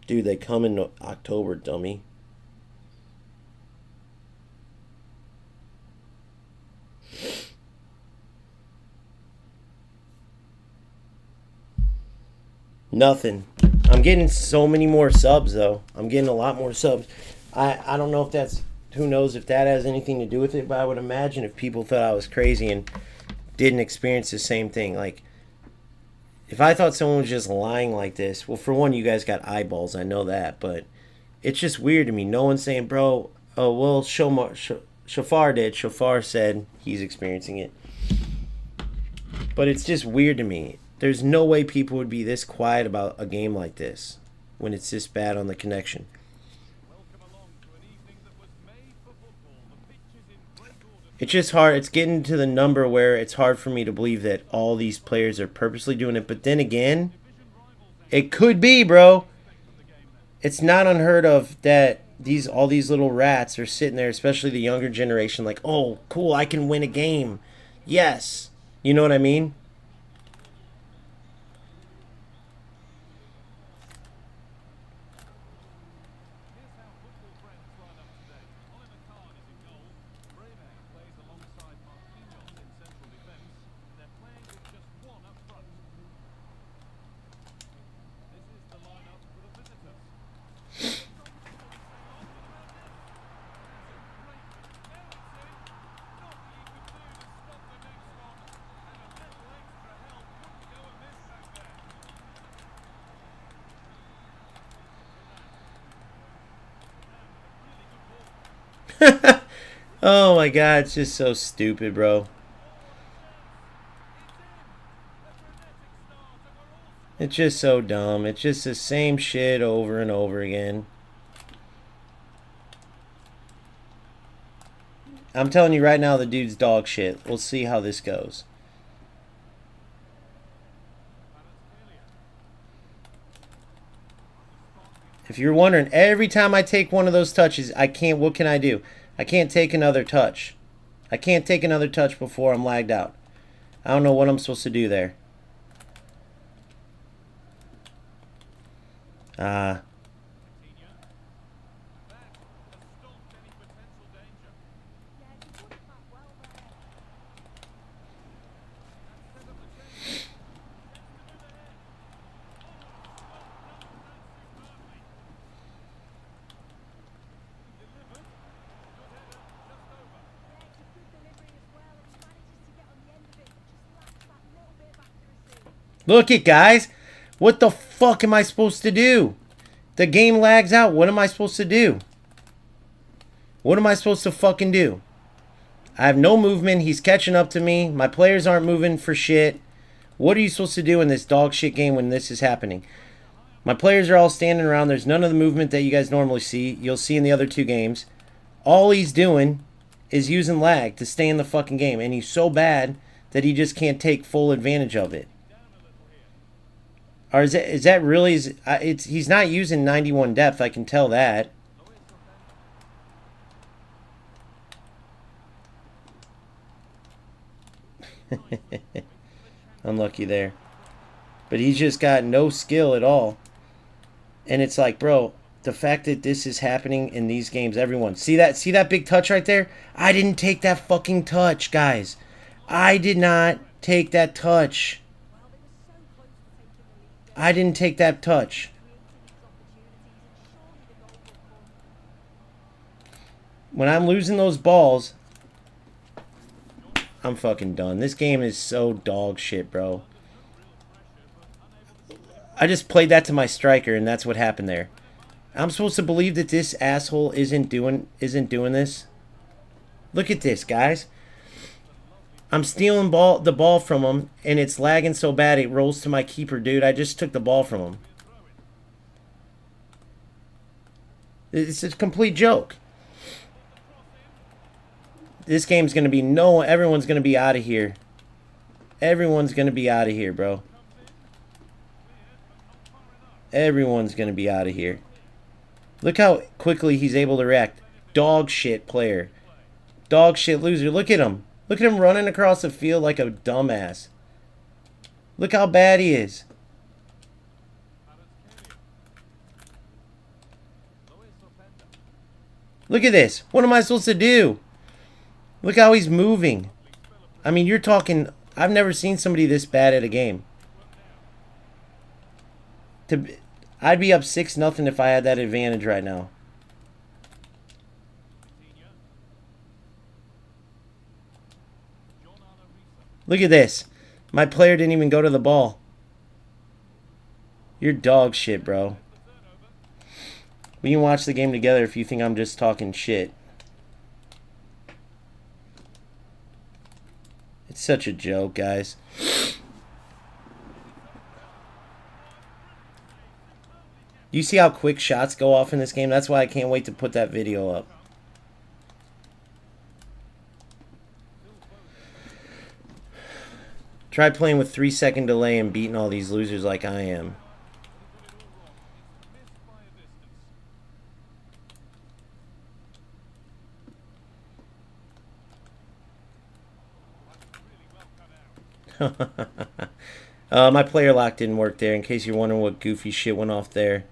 Dude, they come in October, dummy. Nothing. I'm getting so many more subs, though. I'm getting a lot more subs. I don't know if that's... Who knows if that has anything to do with it, but I would imagine if people thought I was crazy and didn't experience the same thing. Like, if I thought someone was just lying like this... Well, for one, you guys got eyeballs. I know that, but it's just weird to me. No one's saying, bro... Oh, well, Shafar did. Shafar said he's experiencing it. But it's just weird to me. There's no way people would be this quiet about a game like this when it's this bad on the connection. It's just hard. It's getting to the number where it's hard for me to believe that all these players are purposely doing it. But then again, it could be, bro. It's not unheard of that all these little rats are sitting there, especially the younger generation, like, oh, cool, I can win a game. Yes. You know what I mean? Oh my god, it's just so stupid, bro. It's just so dumb. It's just the same shit over and over again. I'm telling you right now, the dude's dog shit. We'll see how this goes. If you're wondering, every time I take one of those touches, I can't, what can I do? I can't take another touch. I can't take another touch before I'm lagged out. I don't know what I'm supposed to do there. Look it, guys. What the fuck am I supposed to do? The game lags out. What am I supposed to do? What am I supposed to fucking do? I have no movement. He's catching up to me. My players aren't moving for shit. What are you supposed to do in this dog shit game when this is happening? My players are all standing around. There's none of the movement that you guys normally see. You'll see in the other two games. All he's doing is using lag to stay in the fucking game. And he's so bad that he just can't take full advantage of it. Or is that really... he's not using 91 depth, I can tell that. Unlucky there. But he's just got no skill at all. And it's like, bro, the fact that this is happening in these games, everyone... See that big touch right there? I didn't take that fucking touch, guys. I did not take that touch. I didn't take that touch. When I'm losing those balls, I'm fucking done. This game is so dog shit, bro. I just played that to my striker, and that's what happened there. I'm supposed to believe that this asshole isn't doing this. Look at this, guys. I'm stealing the ball from him, and it's lagging so bad it rolls to my keeper, dude. I just took the ball from him. It's a complete joke. This game's going to be everyone's going to be out of here. Everyone's going to be out of here, bro. Everyone's going to be out of here. Look how quickly he's able to react. Dog shit player. Dog shit loser. Look at him. Look at him running across the field like a dumbass. Look how bad he is. Look at this. What am I supposed to do? Look how he's moving. I mean, you're talking... I've never seen somebody this bad at a game. I'd be up 6-0 if I had that advantage right now. Look at this. My player didn't even go to the ball. You're dog shit, bro. We can watch the game together if you think I'm just talking shit. It's such a joke, guys. You see how quick shots go off in this game? That's why I can't wait to put that video up. Try playing with 3-second delay and beating all these losers like I am. My player lock didn't work there, in case you're wondering what goofy shit went off there.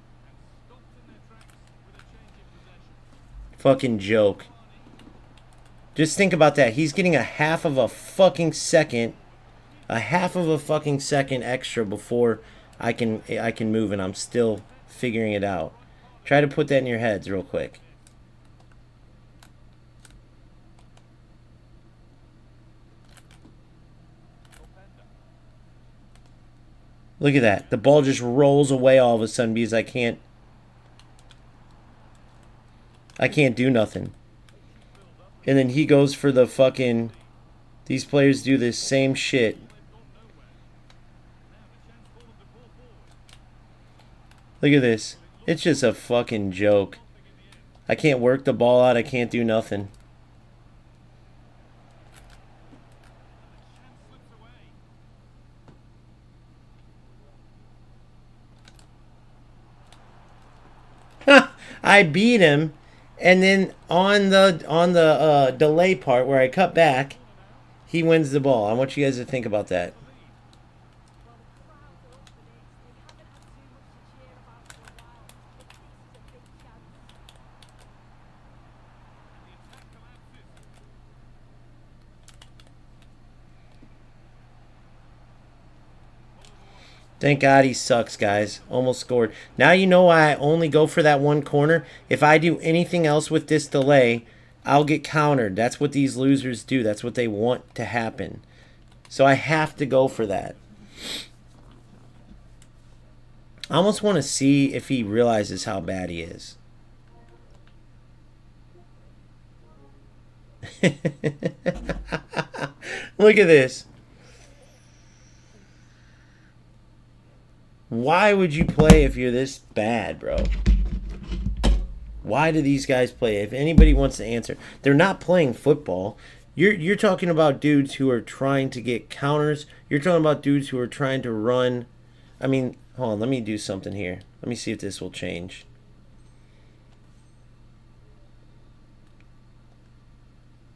Fucking joke. Just think about that. He's getting a half of a fucking second. A half of a fucking second extra before I can move, and I'm still figuring it out. Try to put that in your heads real quick. Look at that. The ball just rolls away all of a sudden because I can't do nothing. And then he goes for the fucking... These players do this same shit. Look at this. It's just a fucking joke. I can't work the ball out. I can't do nothing. I beat him, and then on the delay part where I cut back, he wins the ball. I want you guys to think about that. Thank God he sucks, guys. Almost scored. Now you know why I only go for that one corner. If I do anything else with this delay, I'll get countered. That's what these losers do. That's what they want to happen. So I have to go for that. I almost want to see if he realizes how bad he is. Look at this. Why would you play if you're this bad, bro? Why do these guys play? If anybody wants to answer, they're not playing football. You're talking about dudes who are trying to get counters. You're talking about dudes who are trying to run. I mean, hold on, let me do something here. Let me see if this will change.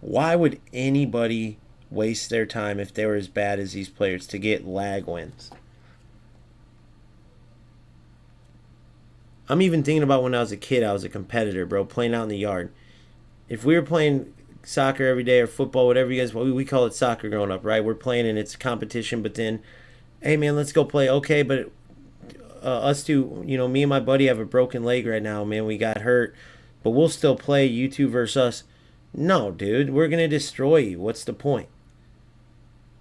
Why would anybody waste their time if they were as bad as these players to get lag wins? I'm even thinking about when I was a kid, I was a competitor, bro, playing out in the yard. If we were playing soccer every day or football, whatever you guys, we call it soccer growing up, right? We're playing and it's a competition, but then, hey man, let's go play. Okay, but us two, me and my buddy have a broken leg right now, man. We got hurt, but we'll still play, you two versus us. No, dude, we're going to destroy you. What's the point?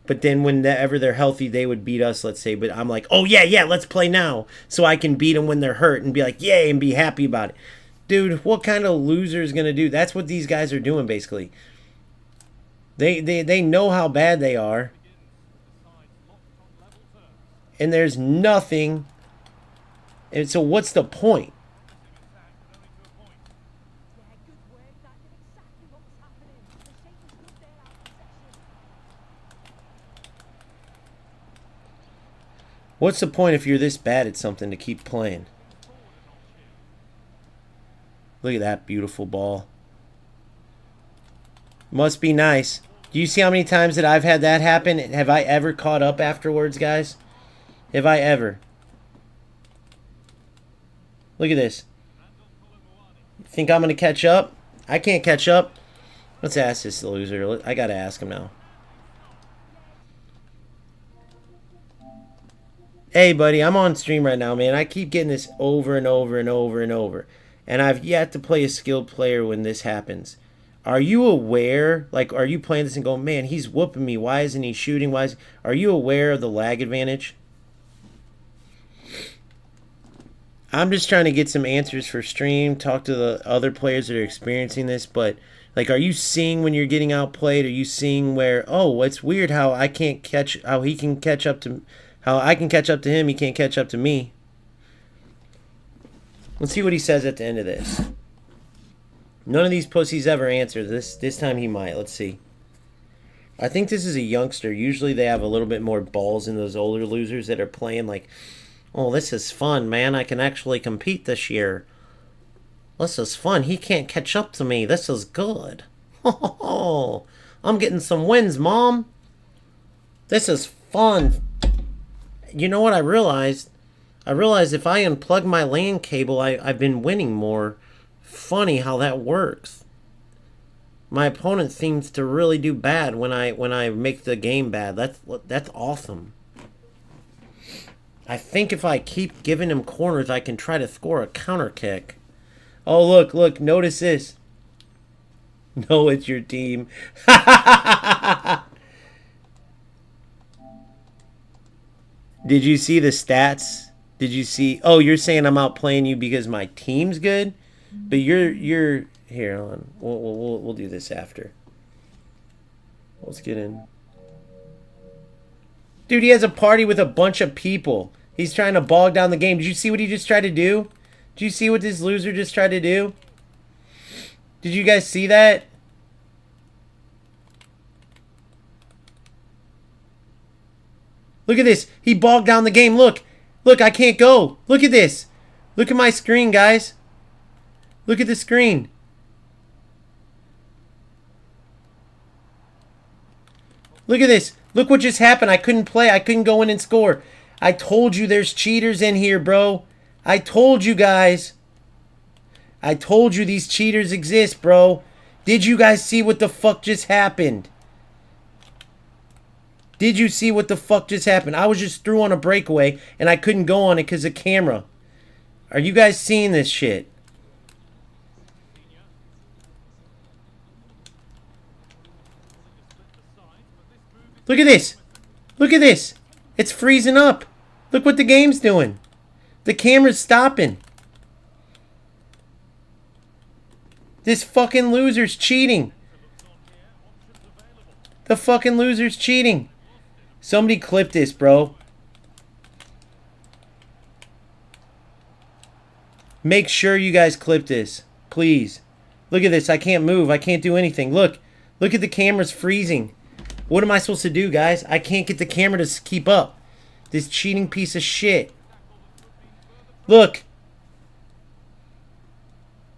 But then whenever they're healthy, they would beat us, let's say. But I'm like, oh, yeah, let's play now. So I can beat them when they're hurt and be like, yay, and be happy about it. Dude, what kind of loser is going to do? That's what these guys are doing, basically. They know how bad they are. And there's nothing. And so what's the point? What's the point if you're this bad at something to keep playing? Look at that beautiful ball. Must be nice. Do you see how many times that I've had that happen? Have I ever caught up afterwards, guys? Have I ever? Look at this. Think I'm going to catch up? I can't catch up. Let's ask this loser. I got to ask him now. Hey, buddy, I'm on stream right now, man. I keep getting this over and over and over and over. And I've yet to play a skilled player when this happens. Are you aware? Like, are you playing this and going, man, he's whooping me. Why isn't he shooting? Are you aware of the lag advantage? I'm just trying to get some answers for stream. Talk to the other players that are experiencing this. But, like, are you seeing when you're getting outplayed? Are you seeing where, oh, it's weird how I can't catch, how he can catch up to, how I can catch up to him, he can't catch up to me. Let's see what he says at the end of this. None of these pussies ever answer. This time he might. Let's see. I think this is a youngster. Usually they have a little bit more balls than those older losers that are playing like, oh, this is fun, man. I can actually compete this year. This is fun. He can't catch up to me. This is good. Oh, I'm getting some wins, Mom. This is fun. You know what I realized? I realized if I unplug my LAN cable, I've been winning more. Funny how that works. My opponent seems to really do bad when I make the game bad. That's awesome. I think if I keep giving him corners, I can try to score a counter kick. Oh, look, notice this. No, it's your team. Did you see the stats? Did you see? Oh, you're saying I'm outplaying you because my team's good, but you're here. On. We'll do this after. Let's get in. Dude, he has a party with a bunch of people. He's trying to bog down the game. Did you see what he just tried to do? Did you see what this loser just tried to do? Did you guys see that? Look at this. He bogged down the game. Look, I can't go. Look at this. Look at my screen, guys. Look at the screen. Look at this. Look what just happened. I couldn't play. I couldn't go in and score. I told you there's cheaters in here, bro. I told you guys. I told you these cheaters exist, bro. Did you guys see what the fuck just happened? Did you see what the fuck just happened? I was just through on a breakaway and I couldn't go on it because of camera. Are you guys seeing this shit? Look at this. Look at this. It's freezing up. Look what the game's doing. The camera's stopping. This fucking loser's cheating. The fucking loser's cheating. Somebody clip this, bro. Make sure you guys clip this. Please. Look at this. I can't move. I can't do anything. Look. Look at the camera's freezing. What am I supposed to do, guys? I can't get the camera to keep up. This cheating piece of shit. Look.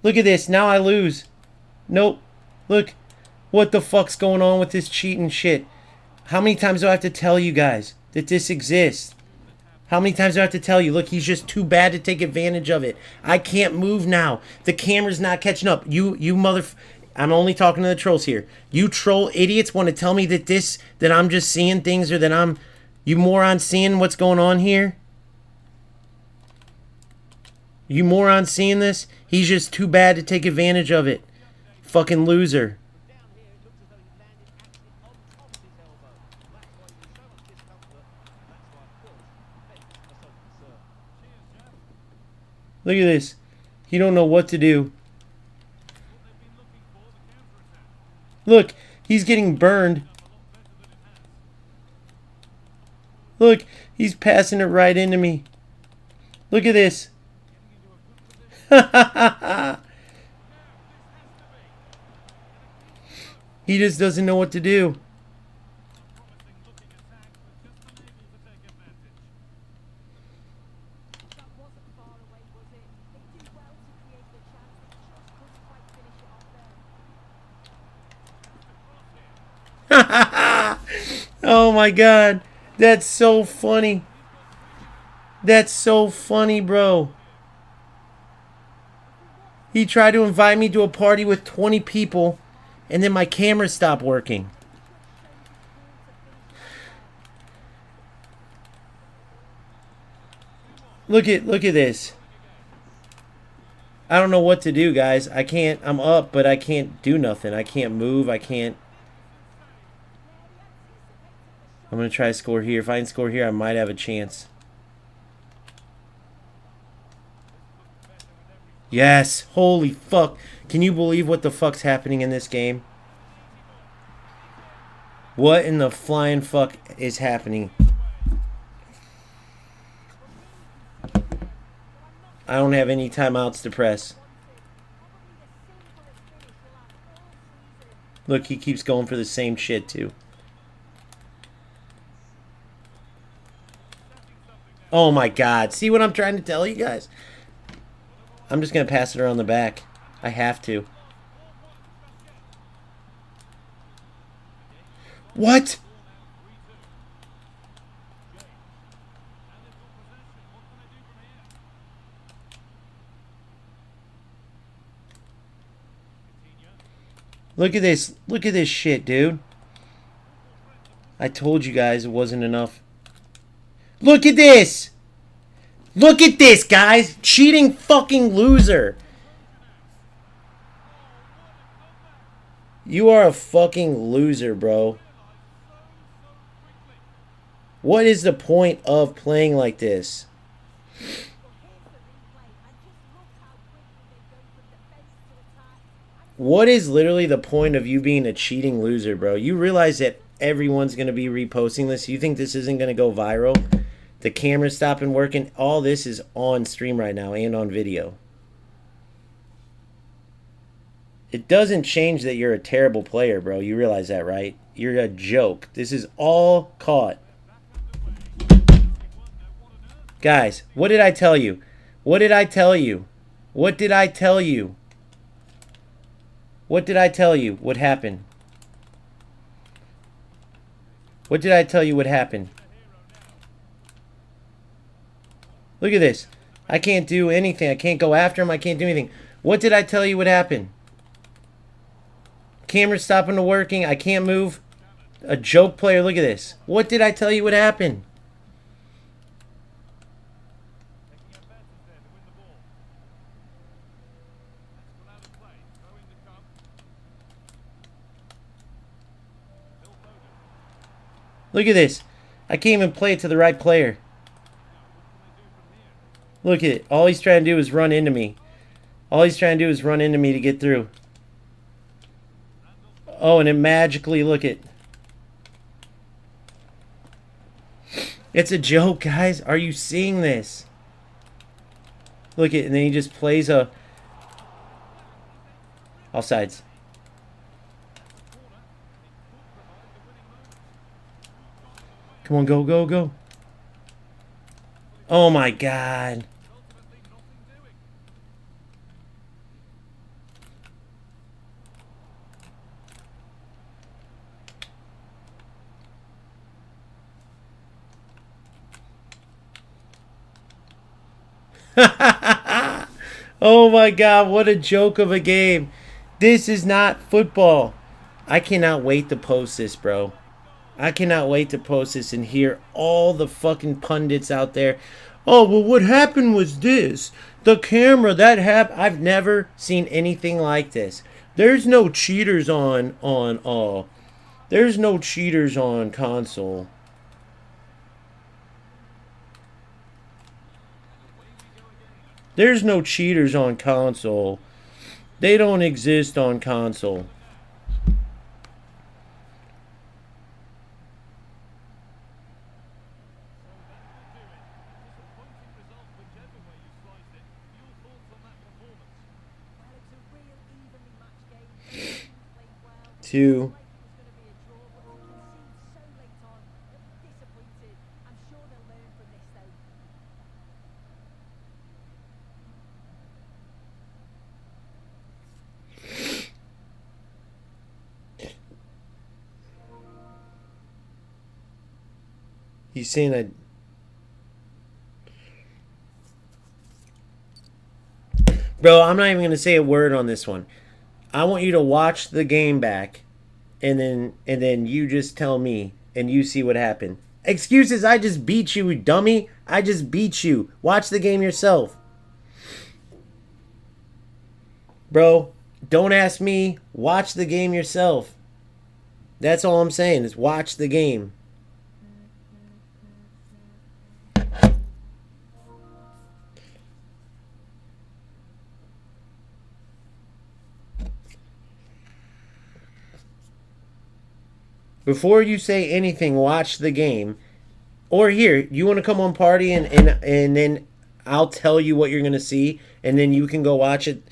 Look at this. Now I lose. Nope. Look. What the fuck's going on with this cheating shit? How many times do I have to tell you guys that this exists? How many times do I have to tell you? Look, he's just too bad to take advantage of it. I can't move now. The camera's not catching up. You mother... I'm only talking to the trolls here. You troll idiots want to tell me that I'm just seeing things, or that I'm, you morons, seeing what's going on here? You morons seeing this? He's just too bad to take advantage of it. Fucking loser. Look at this. He don't know what to do. Look, he's getting burned. Look, he's passing it right into me. Look at this. He just doesn't know what to do. Oh my god. That's so funny. That's so funny, bro. He tried to invite me to a party with 20 people, and then my camera stopped working. Look at this. I don't know what to do, guys. I can't. I'm up, but I can't do nothing. I can't move. I can't. I'm going to try to score here. If I can score here, I might have a chance. Yes. Holy fuck. Can you believe what the fuck's happening in this game? What in the flying fuck is happening? I don't have any timeouts to press. Look, he keeps going for the same shit, too. Oh my god. See what I'm trying to tell you guys? I'm just going to pass it around the back. I have to. What? Look at this. Look at this shit, dude. I told you guys it wasn't enough. Look at this! Look at this, guys! Cheating fucking loser! You are a fucking loser, bro. What is the point of playing like this? What is literally the point of you being a cheating loser, bro? You realize that everyone's going to be reposting this? You think this isn't going to go viral? The camera's stopping working. All this is on stream right now and on video. It doesn't change that you're a terrible player, bro. You realize that, right? You're a joke. This is all caught. Guys, what did I tell you? What did I tell you? What did I tell you? What did I tell you? What happened? What did I tell you what happened? Look at this. I can't do anything. I can't go after him. I can't do anything. What did I tell you what happened? Camera's stopping to working. I can't move. A joke player. Look at this. What did I tell you what happened? Look at this. I can't even play it to the right player. Look at it. All he's trying to do is run into me. All he's trying to do is run into me to get through. Oh, and it magically, look at. It's a joke, guys. Are you seeing this? Look at, and then he just plays a offsides. Come on, go, go, go. Oh my god. Oh my god, what a joke of a game. This is not football. I cannot wait to post this, bro. I cannot wait to post this and hear all the fucking pundits out there. Oh, well, what happened was this. The camera, that happened. I've never seen anything like this. There's no cheaters there's no cheaters on console. There's no cheaters on console. They don't exist on console. Two. He's saying that. Bro, I'm not even going to say a word on this one. I want you to watch the game back and then you just tell me and you see what happened. Excuses, I just beat you, dummy. I just beat you. Watch the game yourself. Bro, don't ask me. Watch the game yourself. That's all I'm saying is watch the game. Before you say anything, watch the game. Or here, you want to come on party and then I'll tell you what you're going to see and then you can go watch it.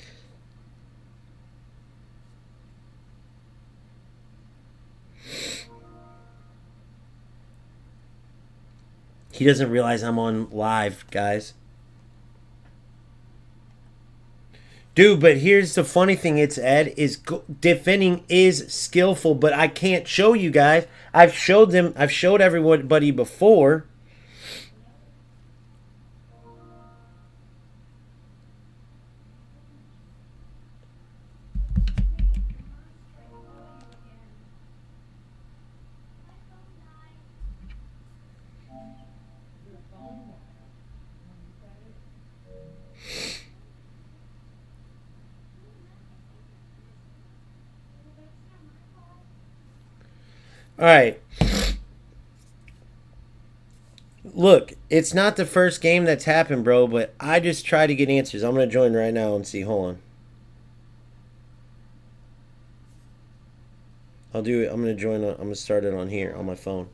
He doesn't realize I'm on live, guys. Dude, but here's the funny thing, it's Ed, is defending is skillful, but I can't show you guys. I've showed everybody before. All right. Look, it's not the first game that's happened, bro, but I just try to get answers. I'm going to join right now and see. Hold on. I'll do it. I'm going to join. I'm going to start it on here on my phone.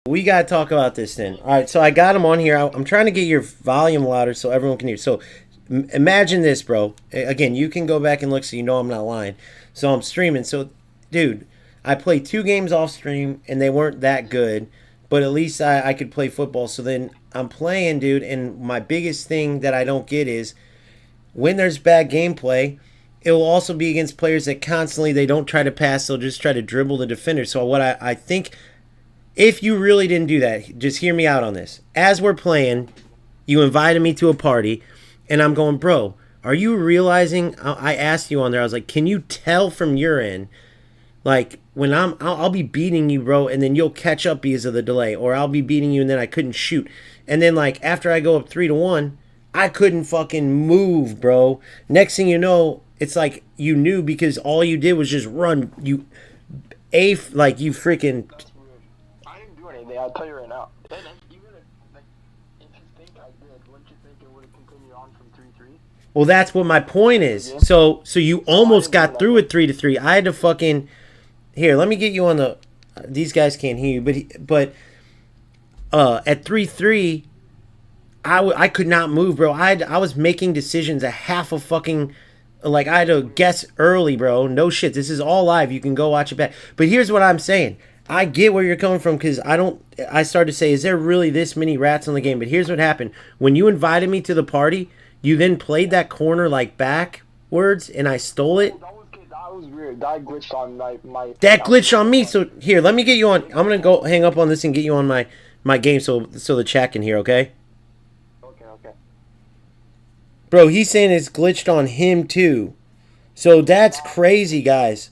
We got to talk about this then. All right, so I got him on here. I'm trying to get your volume louder so everyone can hear. So imagine this, bro. Again, you can go back and look so you know I'm not lying. So I'm streaming. So, dude, I played 2 games off stream and they weren't that good, but at least I could play football. So then I'm playing, dude, and my biggest thing that I don't get is when there's bad gameplay, it will also be against players that constantly they don't try to pass, they'll just try to dribble the defender. So what I think, if you really didn't do that, just hear me out on this. As we're playing, you invited me to a party, and I'm going, bro, are you realizing? I asked you on there, I was like, can you tell from your end, like when I'll be beating you, bro, and then you'll catch up because of the delay, or I'll be beating you and then I couldn't shoot, and then like after I go up 3-1, I couldn't fucking move, bro. Next thing you know, it's like you knew because all you did was just run. You freaking.
I'll tell you right now. And even if you think I did, wouldn't you think it would have continued on from 3-3?
Well, that's what my point is. So you almost got through at 3-3. I had to fucking here. Let me get you on the. These guys can't hear you, but at 3-3, I could not move, bro. I was making decisions a half a fucking. Like I had to guess early, bro. No shit. This is all live. You can go watch it back. But here's what I'm saying. I get where you're coming from because I started to say, is there really this many rats in the game? But here's what happened. When you invited me to the party, you then played that corner like back backwards and I stole it.
That was weird. That glitched on my
That
that was
glitched on
so
me.
funny.
So here, let me get you on. I'm gonna go hang up on this and get you on my game so the chat can hear. Okay,
Okay.
bro. He's saying it's glitched on him too. So that's crazy, guys.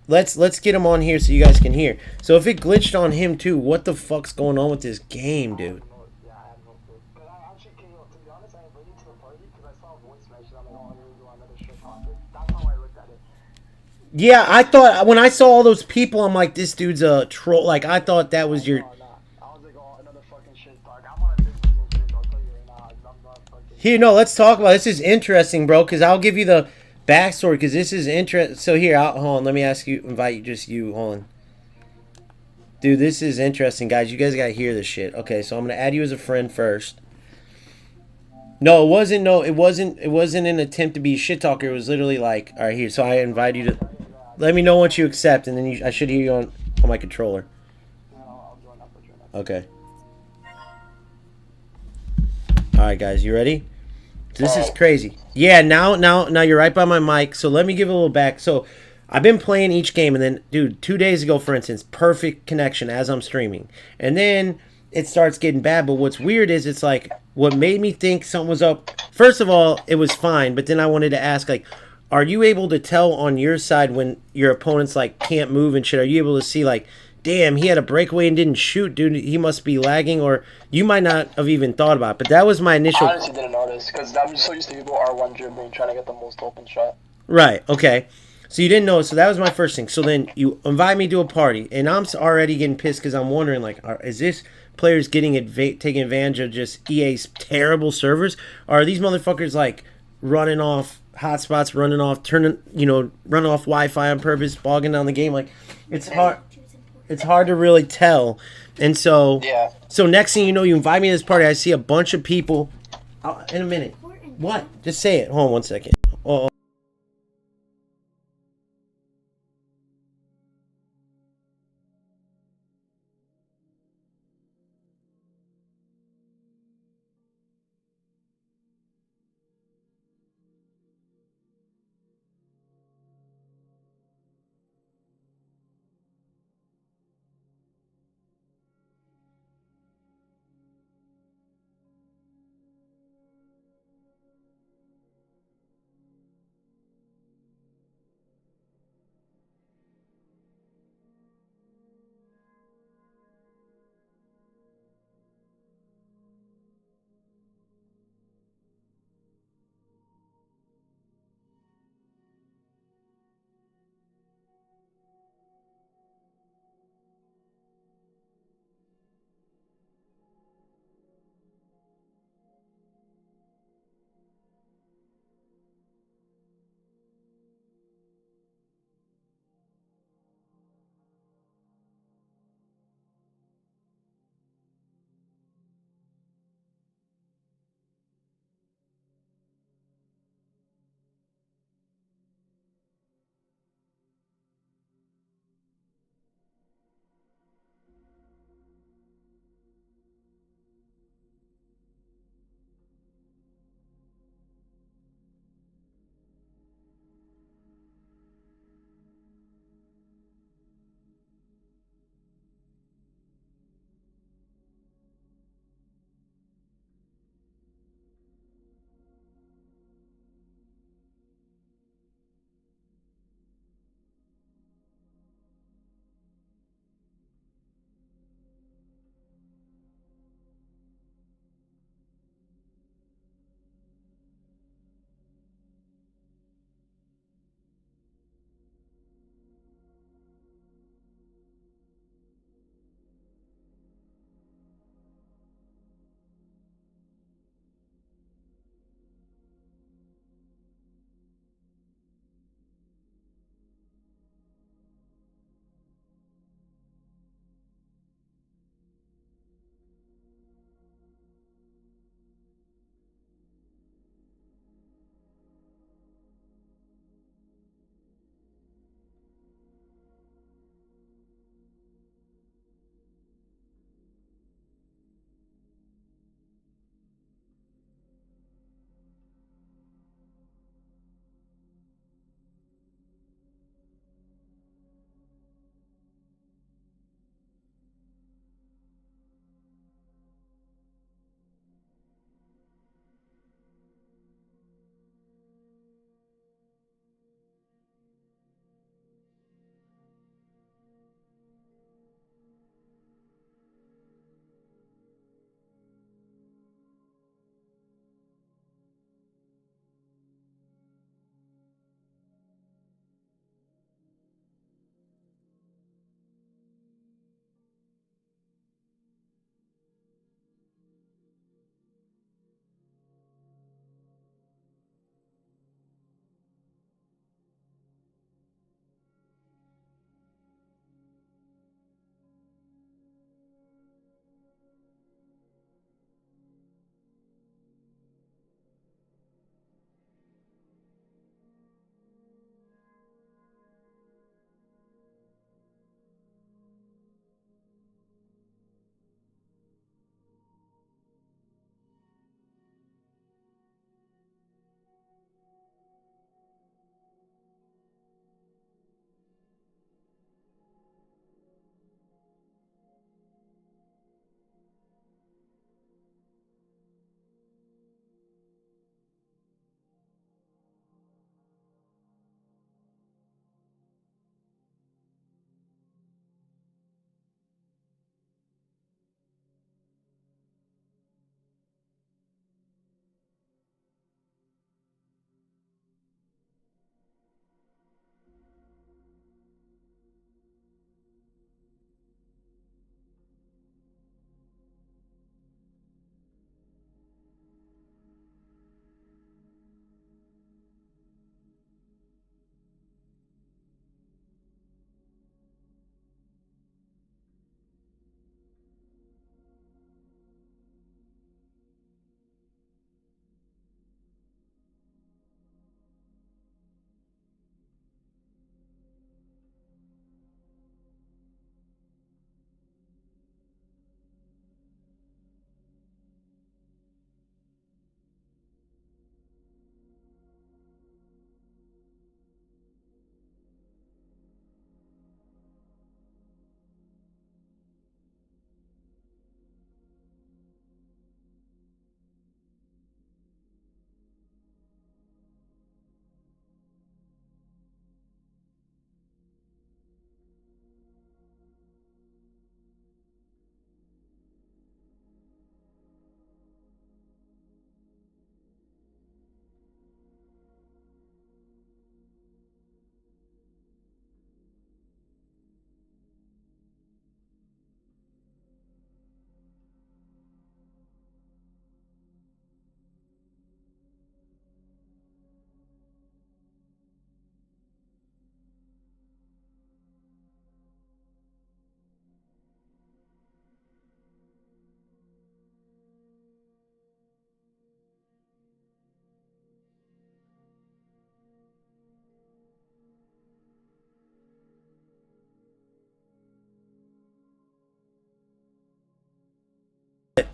Let's get him on here so you guys can hear. So if it glitched on him too, what the fuck's going on with this game, dude?
Yeah, I have no clue. Cause I actually came up, to be honest, I invited to the party because I saw a voice message. I'm like, oh, here we go, another shit talker. That's how I looked at it.
Yeah, I thought when I saw all those people, I'm like, this dude's a troll. Like I thought that was your.
No, nah. I was like, oh, another fucking shit talk. I'm on a business and shit. I'll tell you right now. I'm not fucking.
Here, no, let's talk about it. This is interesting, bro. Because I'll give you the backstory. Because this is interesting. So here, hold on. Let me ask you, invite you, just you. Hold on, dude. This is interesting, guys. You guys gotta hear this shit. Okay, so I'm gonna add you as a friend first. No, it wasn't. No, it wasn't. It wasn't an attempt to be a shit talker. It was literally like, all right, here. So I invite you to. Let me know once you accept, and then I should hear you on my controller.
I'll join up with you.
Okay. All right, guys, you ready? This is crazy. Yeah, now you're right by my mic. So let me give it a little back. So I've been playing each game, and then, dude, 2 days ago, for instance, perfect connection as I'm streaming, and then it starts getting bad. But what's weird is it's like what made me think something was up. First of all, it was fine, but then I wanted to ask, like, are you able to tell on your side when your opponent's like can't move and shit? Are you able to see like, damn, he had a breakaway and didn't shoot, dude? He must be lagging, or you might not have even thought about it. But that was my initial.
I honestly didn't notice because I'm just so used to people R1 dribbling trying to get the most open shot.
Right. Okay. So you didn't know. So that was my first thing. So then you invite me to a party, and I'm already getting pissed because I'm wondering, like, is this players getting taking advantage of just EA's terrible servers? Or are these motherfuckers like running off hotspots, running off, running off Wi-Fi on purpose, bogging down the game? Like, it's hard. It's hard to really tell. And so,
Yeah.
so next thing you know, you invite me to this party. I see a bunch of people. In a minute. What? Just say it. Hold on 1 second. Oh.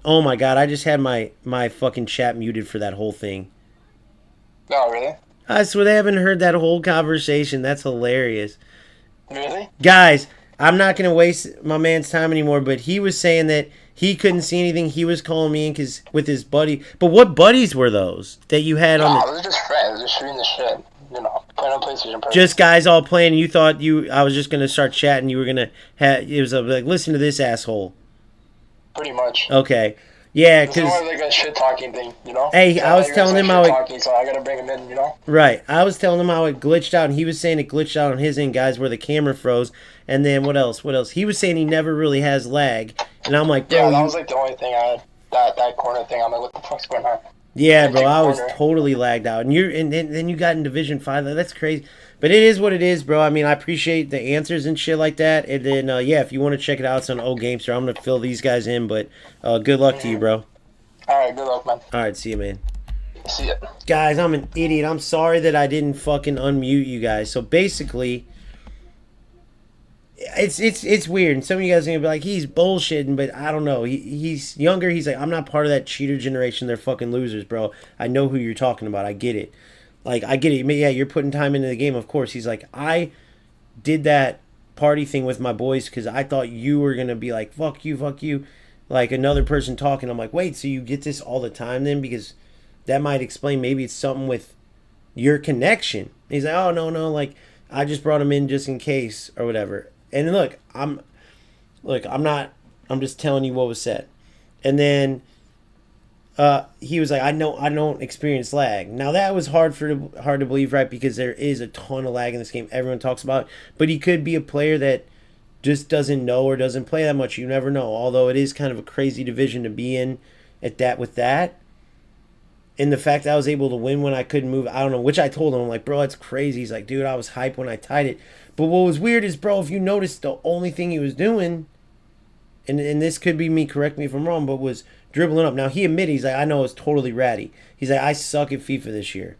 Oh my god, I just had my fucking chat muted for that whole thing.
Oh, really?
I swear they haven't heard that whole conversation. That's hilarious.
Really?
Guys, I'm not going to waste my man's time anymore, but he was saying that he couldn't see anything. He was calling me in cause, with his buddy. But what buddies were those that you had on
Nah,
the...
it was just friends, just shooting the shit. You know, playing on PlayStation.
Just guys all playing, and you thought I was just going to start chatting. You were going to have... It was like, listen to this asshole.
Pretty much.
Okay. Yeah,
It's more
because...
like a shit talking thing, you know?
Hey,
Yeah,
I was telling him how it...
talking, so I gotta bring him in, you know?
Right. I was telling him how it glitched out, and he was saying it glitched out on his end, guys, where the camera froze. And then what else? What else? He was saying he never really has lag. And I'm like, bro,
Yeah, that was like the only thing I had. That corner thing. I'm like, what the fuck's going on?
Yeah, bro, I was
corner.
totally lagged out. And then you got in Division 5. That's crazy. But it is what it is, bro. I mean, I appreciate the answers and shit like that. And then, yeah, if you want to check it out, it's on Old Gamester. I'm going to fill these guys in, but good luck to you, bro.
All right, good luck, man.
All right, see you, man.
See ya.
Guys, I'm an idiot. I'm sorry that I didn't fucking unmute you guys. So basically, it's weird. And some of you guys are going to be like, he's bullshitting, but I don't know. He's younger. He's like, I'm not part of that cheater generation. They're fucking losers, bro. I know who you're talking about. I get it. Like, I get it. Yeah, you're putting time into the game, of course. He's like, I did that party thing with my boys because I thought you were going to be like, fuck you. Like another person talking. I'm like, wait, so you get this all the time then? Because that might explain maybe it's something with your connection. He's like, oh, no. Like, I just brought him in just in case or whatever. And look, I'm just telling you what was said. And then he was like, I don't experience lag. Now that was hard to believe, right? Because there is a ton of lag in this game. Everyone talks about it. But he could be a player that just doesn't know or doesn't play that much. You never know. Although it is kind of a crazy division to be in at that with that. And the fact that I was able to win when I couldn't move, I don't know, which I told him, I'm like, bro, that's crazy. He's like, dude, I was hyped when I tied it. But what was weird is, bro, if you noticed, the only thing he was doing, and this could be me, correct me if I'm wrong, but was dribbling up. Now, he admitted, he's like, I know it's totally ratty. He's like, I suck at FIFA this year.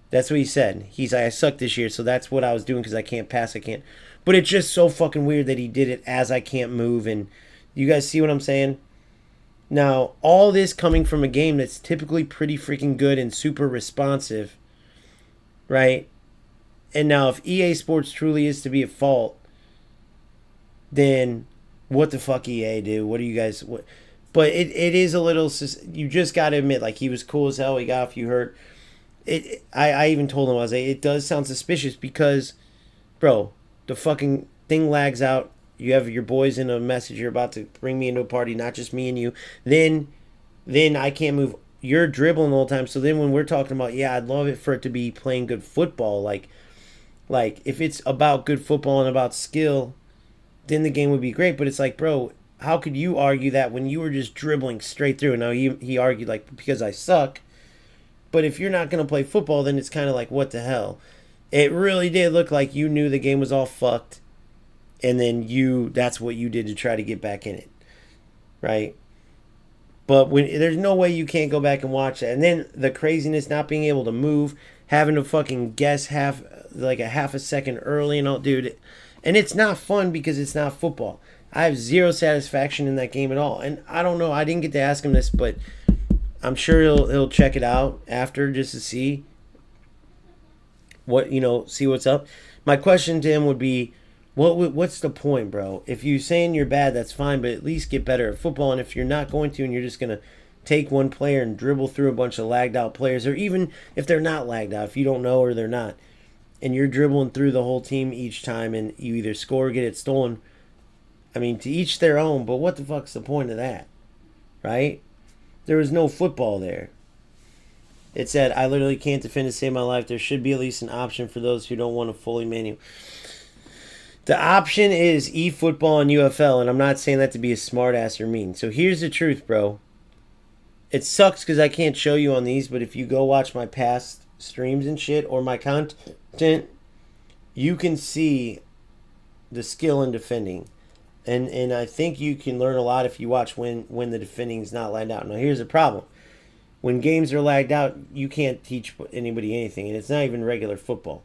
That's what he said. He's like, I suck this year, so that's what I was doing because I can't pass, I can't. But it's just so fucking weird that he did it as I can't move. And you guys see what I'm saying? Now, all this coming from a game that's typically pretty freaking good and super responsive, right? And now if EA Sports truly is to be at fault, then what the fuck EA do? What do you guys... What? But it is a little... You just got to admit, like, he was cool as hell. He got a few hurt. I even told him, I was like, it does sound suspicious because, bro, the fucking thing lags out. You have your boys in a message. You're about to bring me into a party, not just me and you. Then I can't move. You're dribbling the whole time. So then when we're talking about, yeah, I'd love it for it to be playing good football. Like if it's about good football and about skill, then the game would be great. But it's like, bro, how could you argue that when you were just dribbling straight through? Now he argued like because I suck. But if you're not going to play football, then it's kind of like, what the hell? It really did look like you knew the game was all fucked. And then that's what you did to try to get back in it. Right? But there's no way you can't go back and watch that. And then the craziness, not being able to move, having to fucking guess half a second early and all, dude. And it's not fun because it's not football. I have zero satisfaction in that game at all. And I don't know, I didn't get to ask him this, but I'm sure he'll check it out after just to see see what's up. My question to him would be, what's the point, bro? If you're saying you're bad, that's fine, but at least get better at football. And if you're not going to and you're just going to take one player and dribble through a bunch of lagged out players, or even if they're not lagged out, if you don't know or they're not, and you're dribbling through the whole team each time and you either score or get it stolen, I mean, to each their own, but what the fuck's the point of that? Right? There was no football there. It said, I literally can't defend to save my life. There should be at least an option for those who don't want to fully manual. The option is eFootball and UFL, and I'm not saying that to be a smartass or mean. So here's the truth, bro. It sucks because I can't show you on these, but if you go watch my past streams and shit or my content, you can see the skill in defending. And I think you can learn a lot if you watch when the defending is not lagged out. Now, here's the problem. When games are lagged out, you can't teach anybody anything, and it's not even regular football.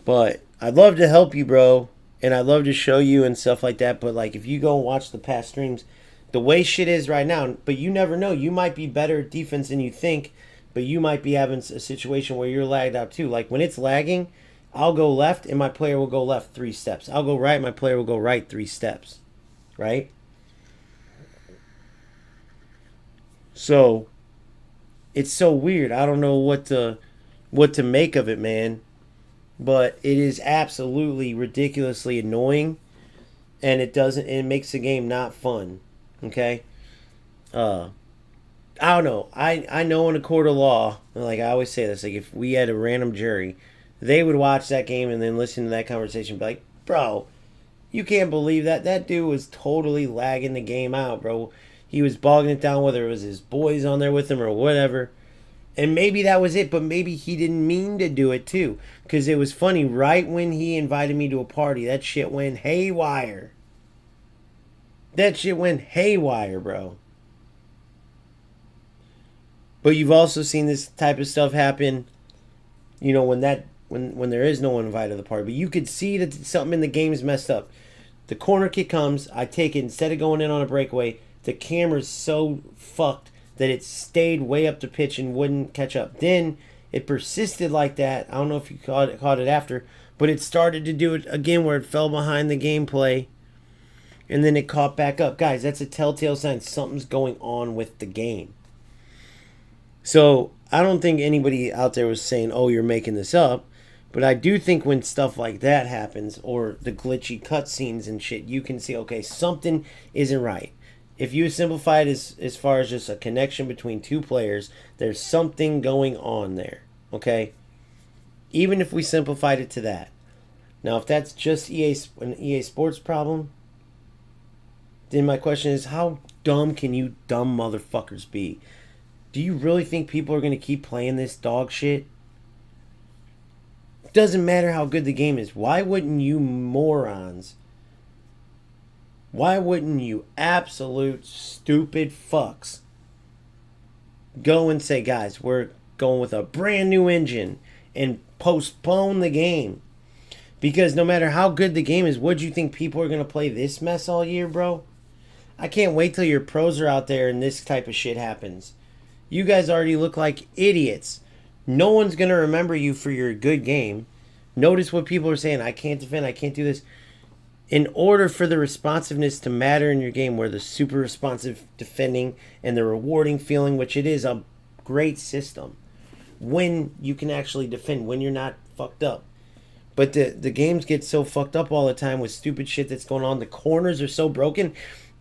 But I'd love to help you, bro, and I'd love to show you and stuff like that. But, like, if you go and watch the past streams, The way shit is right now, but you never know. You might be better at defense than you think, but you might be having a situation where you're lagged out too. Like when it's lagging, I'll go left and my player will go left 3 steps. I'll go right, my player will go right 3 steps. Right? So it's so weird. I don't know what to make of it, man. But it is absolutely ridiculously annoying, and it makes the game not fun. Okay? I don't know. I know in a court of law, like I always say this, like if we had a random jury, they would watch that game and then listen to that conversation and be like, bro, you can't believe that. That dude was totally lagging the game out, bro. He was bogging it down, whether it was his boys on there with him or whatever. And maybe that was it, but maybe he didn't mean to do it too. Because it was funny, right when he invited me to a party, that shit went haywire. That shit went haywire, bro. But you've also seen this type of stuff happen, when there is no one invited to the party. But you could see that something in the game is messed up. The corner kick comes, I take it, instead of going in on a breakaway, the camera's so fucked that it stayed way up the pitch and wouldn't catch up. Then it persisted like that. I don't know if you caught it after, but it started to do it again where it fell behind the gameplay. And then it caught back up. Guys, that's a telltale sign something's going on with the game. So I don't think anybody out there was saying, oh, you're making this up. But I do think when stuff like that happens, or the glitchy cutscenes and shit, you can see, okay, something isn't right. If you simplify it as far as just a connection between two players, there's something going on there, okay? Even if we simplified it to that. Now, if that's just an EA Sports problem, then my question is, how dumb can you dumb motherfuckers be? Do you really think people are going to keep playing this dog shit? It doesn't matter how good the game is. Why wouldn't you morons... Why wouldn't you absolute stupid fucks go and say, guys, we're going with a brand new engine and postpone the game? Because no matter how good the game is, what do you think people are going to play this mess all year, bro? I can't wait till your pros are out there and this type of shit happens. You guys already look like idiots. No one's going to remember you for your good game. Notice what people are saying. I can't defend. I can't do this. In order for the responsiveness to matter in your game, where the super responsive defending and the rewarding feeling, which it is a great system, when you can actually defend, when you're not fucked up. But the games get so fucked up all the time with stupid shit that's going on. The corners are so broken.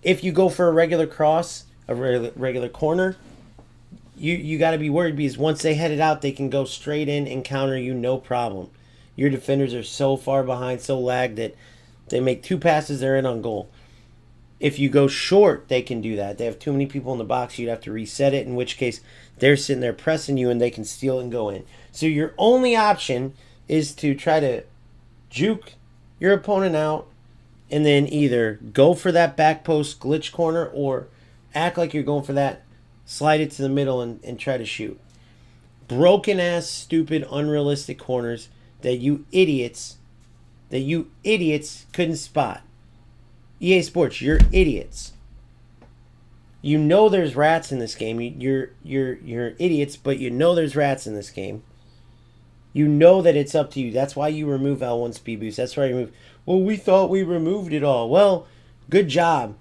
If you go for a regular cross, a regular corner, you got to be worried because once they head it out, they can go straight in and counter you, no problem. Your defenders are so far behind, so lagged that they make 2 passes, they're in on goal. If you go short, they can do that. They have too many people in the box, you'd have to reset it, in which case they're sitting there pressing you and they can steal it and go in. So your only option is to try to juke your opponent out and then either go for that back post glitch corner or act like you're going for that, slide it to the middle and try to shoot. Broken ass, stupid, unrealistic corners that you idiots couldn't spot. EA Sports, you're idiots. You know there's rats in this game. You're idiots, but you know there's rats in this game. You know that it's up to you. That's why you remove L1 speed boost. That's why you remove... Well, we thought we removed it all. Well, good job.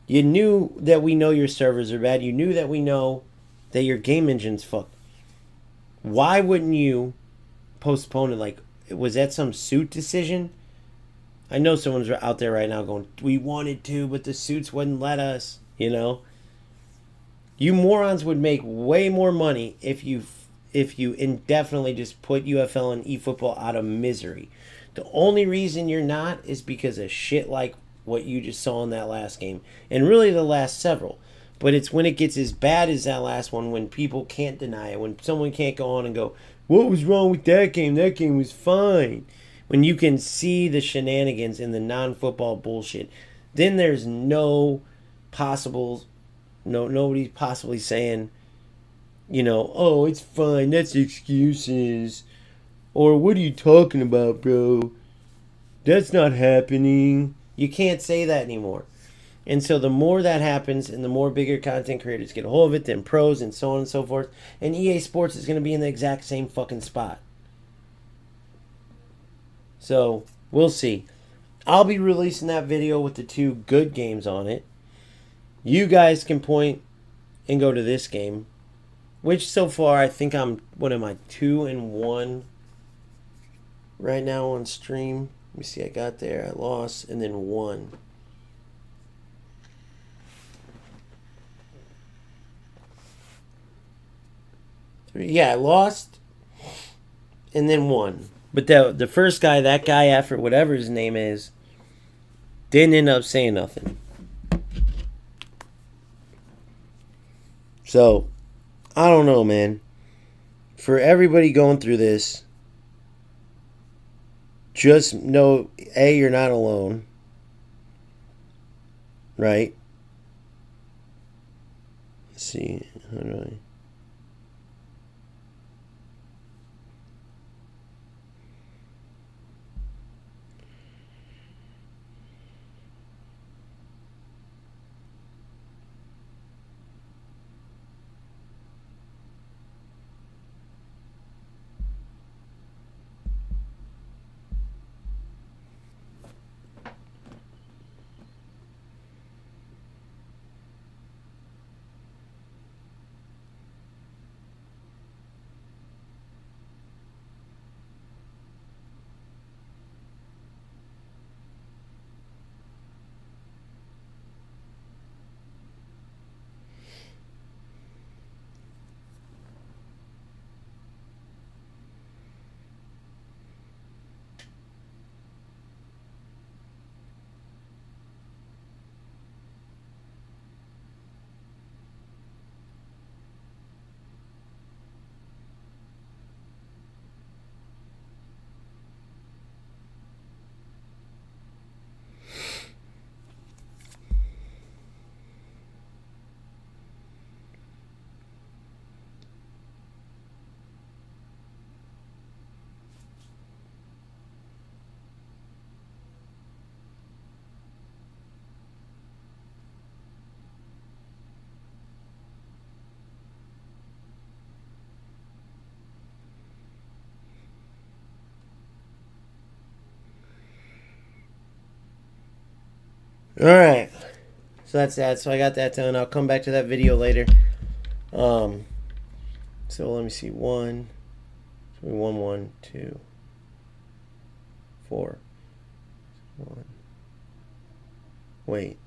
You knew that we know your servers are bad. You knew that we know that your game engine's fucked. Why wouldn't you postpone it? Like, was that some suit decision? I know someone's out there right now going, we wanted to, but the suits wouldn't let us, You morons would make way more money if you indefinitely just put UFL and eFootball out of misery. The only reason you're not is because of shit like what you just saw in that last game. And really the last several. But it's when it gets as bad as that last one, when people can't deny it, when someone can't go on and go, what was wrong with that game? That game was fine. When you can see the shenanigans in the non-football bullshit, then there's nobody's possibly saying, oh, it's fine, that's excuses. Or, what are you talking about, bro? That's not happening. You can't say that anymore. And so the more that happens and the more bigger content creators get a hold of it, then pros and so on and so forth, and EA Sports is going to be in the exact same fucking spot. So we'll see. I'll be releasing that video with the 2 good games on it. You guys can point and go to this game, which so far I think I'm, what am I, 2-1 right now on stream. Let me see, I got there, I lost, and then 1. Yeah, I lost and then 1. But the first guy, that guy after whatever his name is, didn't end up saying nothing. So, I don't know, man. For everybody going through this, just know, A, you're not alone. Right? Let's see. How do I... Alright. So that's that. So I got that done. I'll come back to that video later. So let me see. 1, 1, 1, 2, 4. 1. Wait.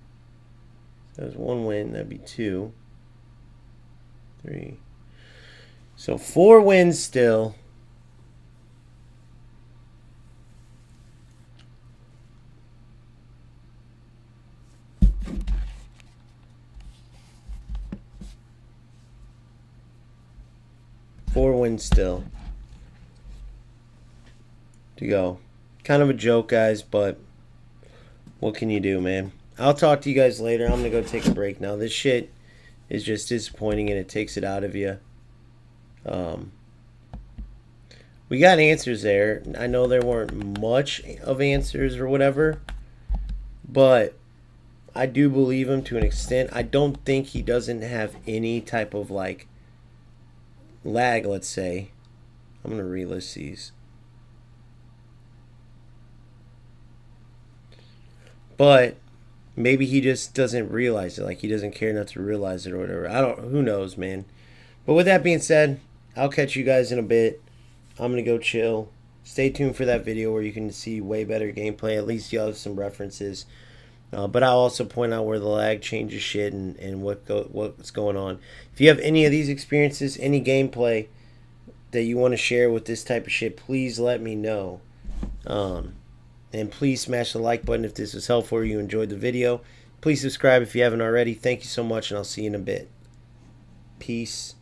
So there's 1 win. That'd be 2, 3. So 4 wins still. Four wins still to go. Kind of a joke, guys, but what can you do, man? I'll talk to you guys later. I'm going to go take a break now. This shit is just disappointing and it takes it out of you. We got answers there. I know there weren't much of answers or whatever, but I do believe him to an extent. I don't think he doesn't have any type of like lag, let's say. I'm going to relist these. But maybe he just doesn't realize it. Like he doesn't care enough to realize it or whatever. Who knows, man. But with that being said, I'll catch you guys in a bit. I'm going to go chill. Stay tuned for that video where you can see way better gameplay. At least you'll have some references. But I'll also point out where the lag changes shit and what's going on. If you have any of these experiences, any gameplay that you want to share with this type of shit, please let me know. And please smash the like button if this was helpful or you enjoyed the video. Please subscribe if you haven't already. Thank you so much, and I'll see you in a bit. Peace.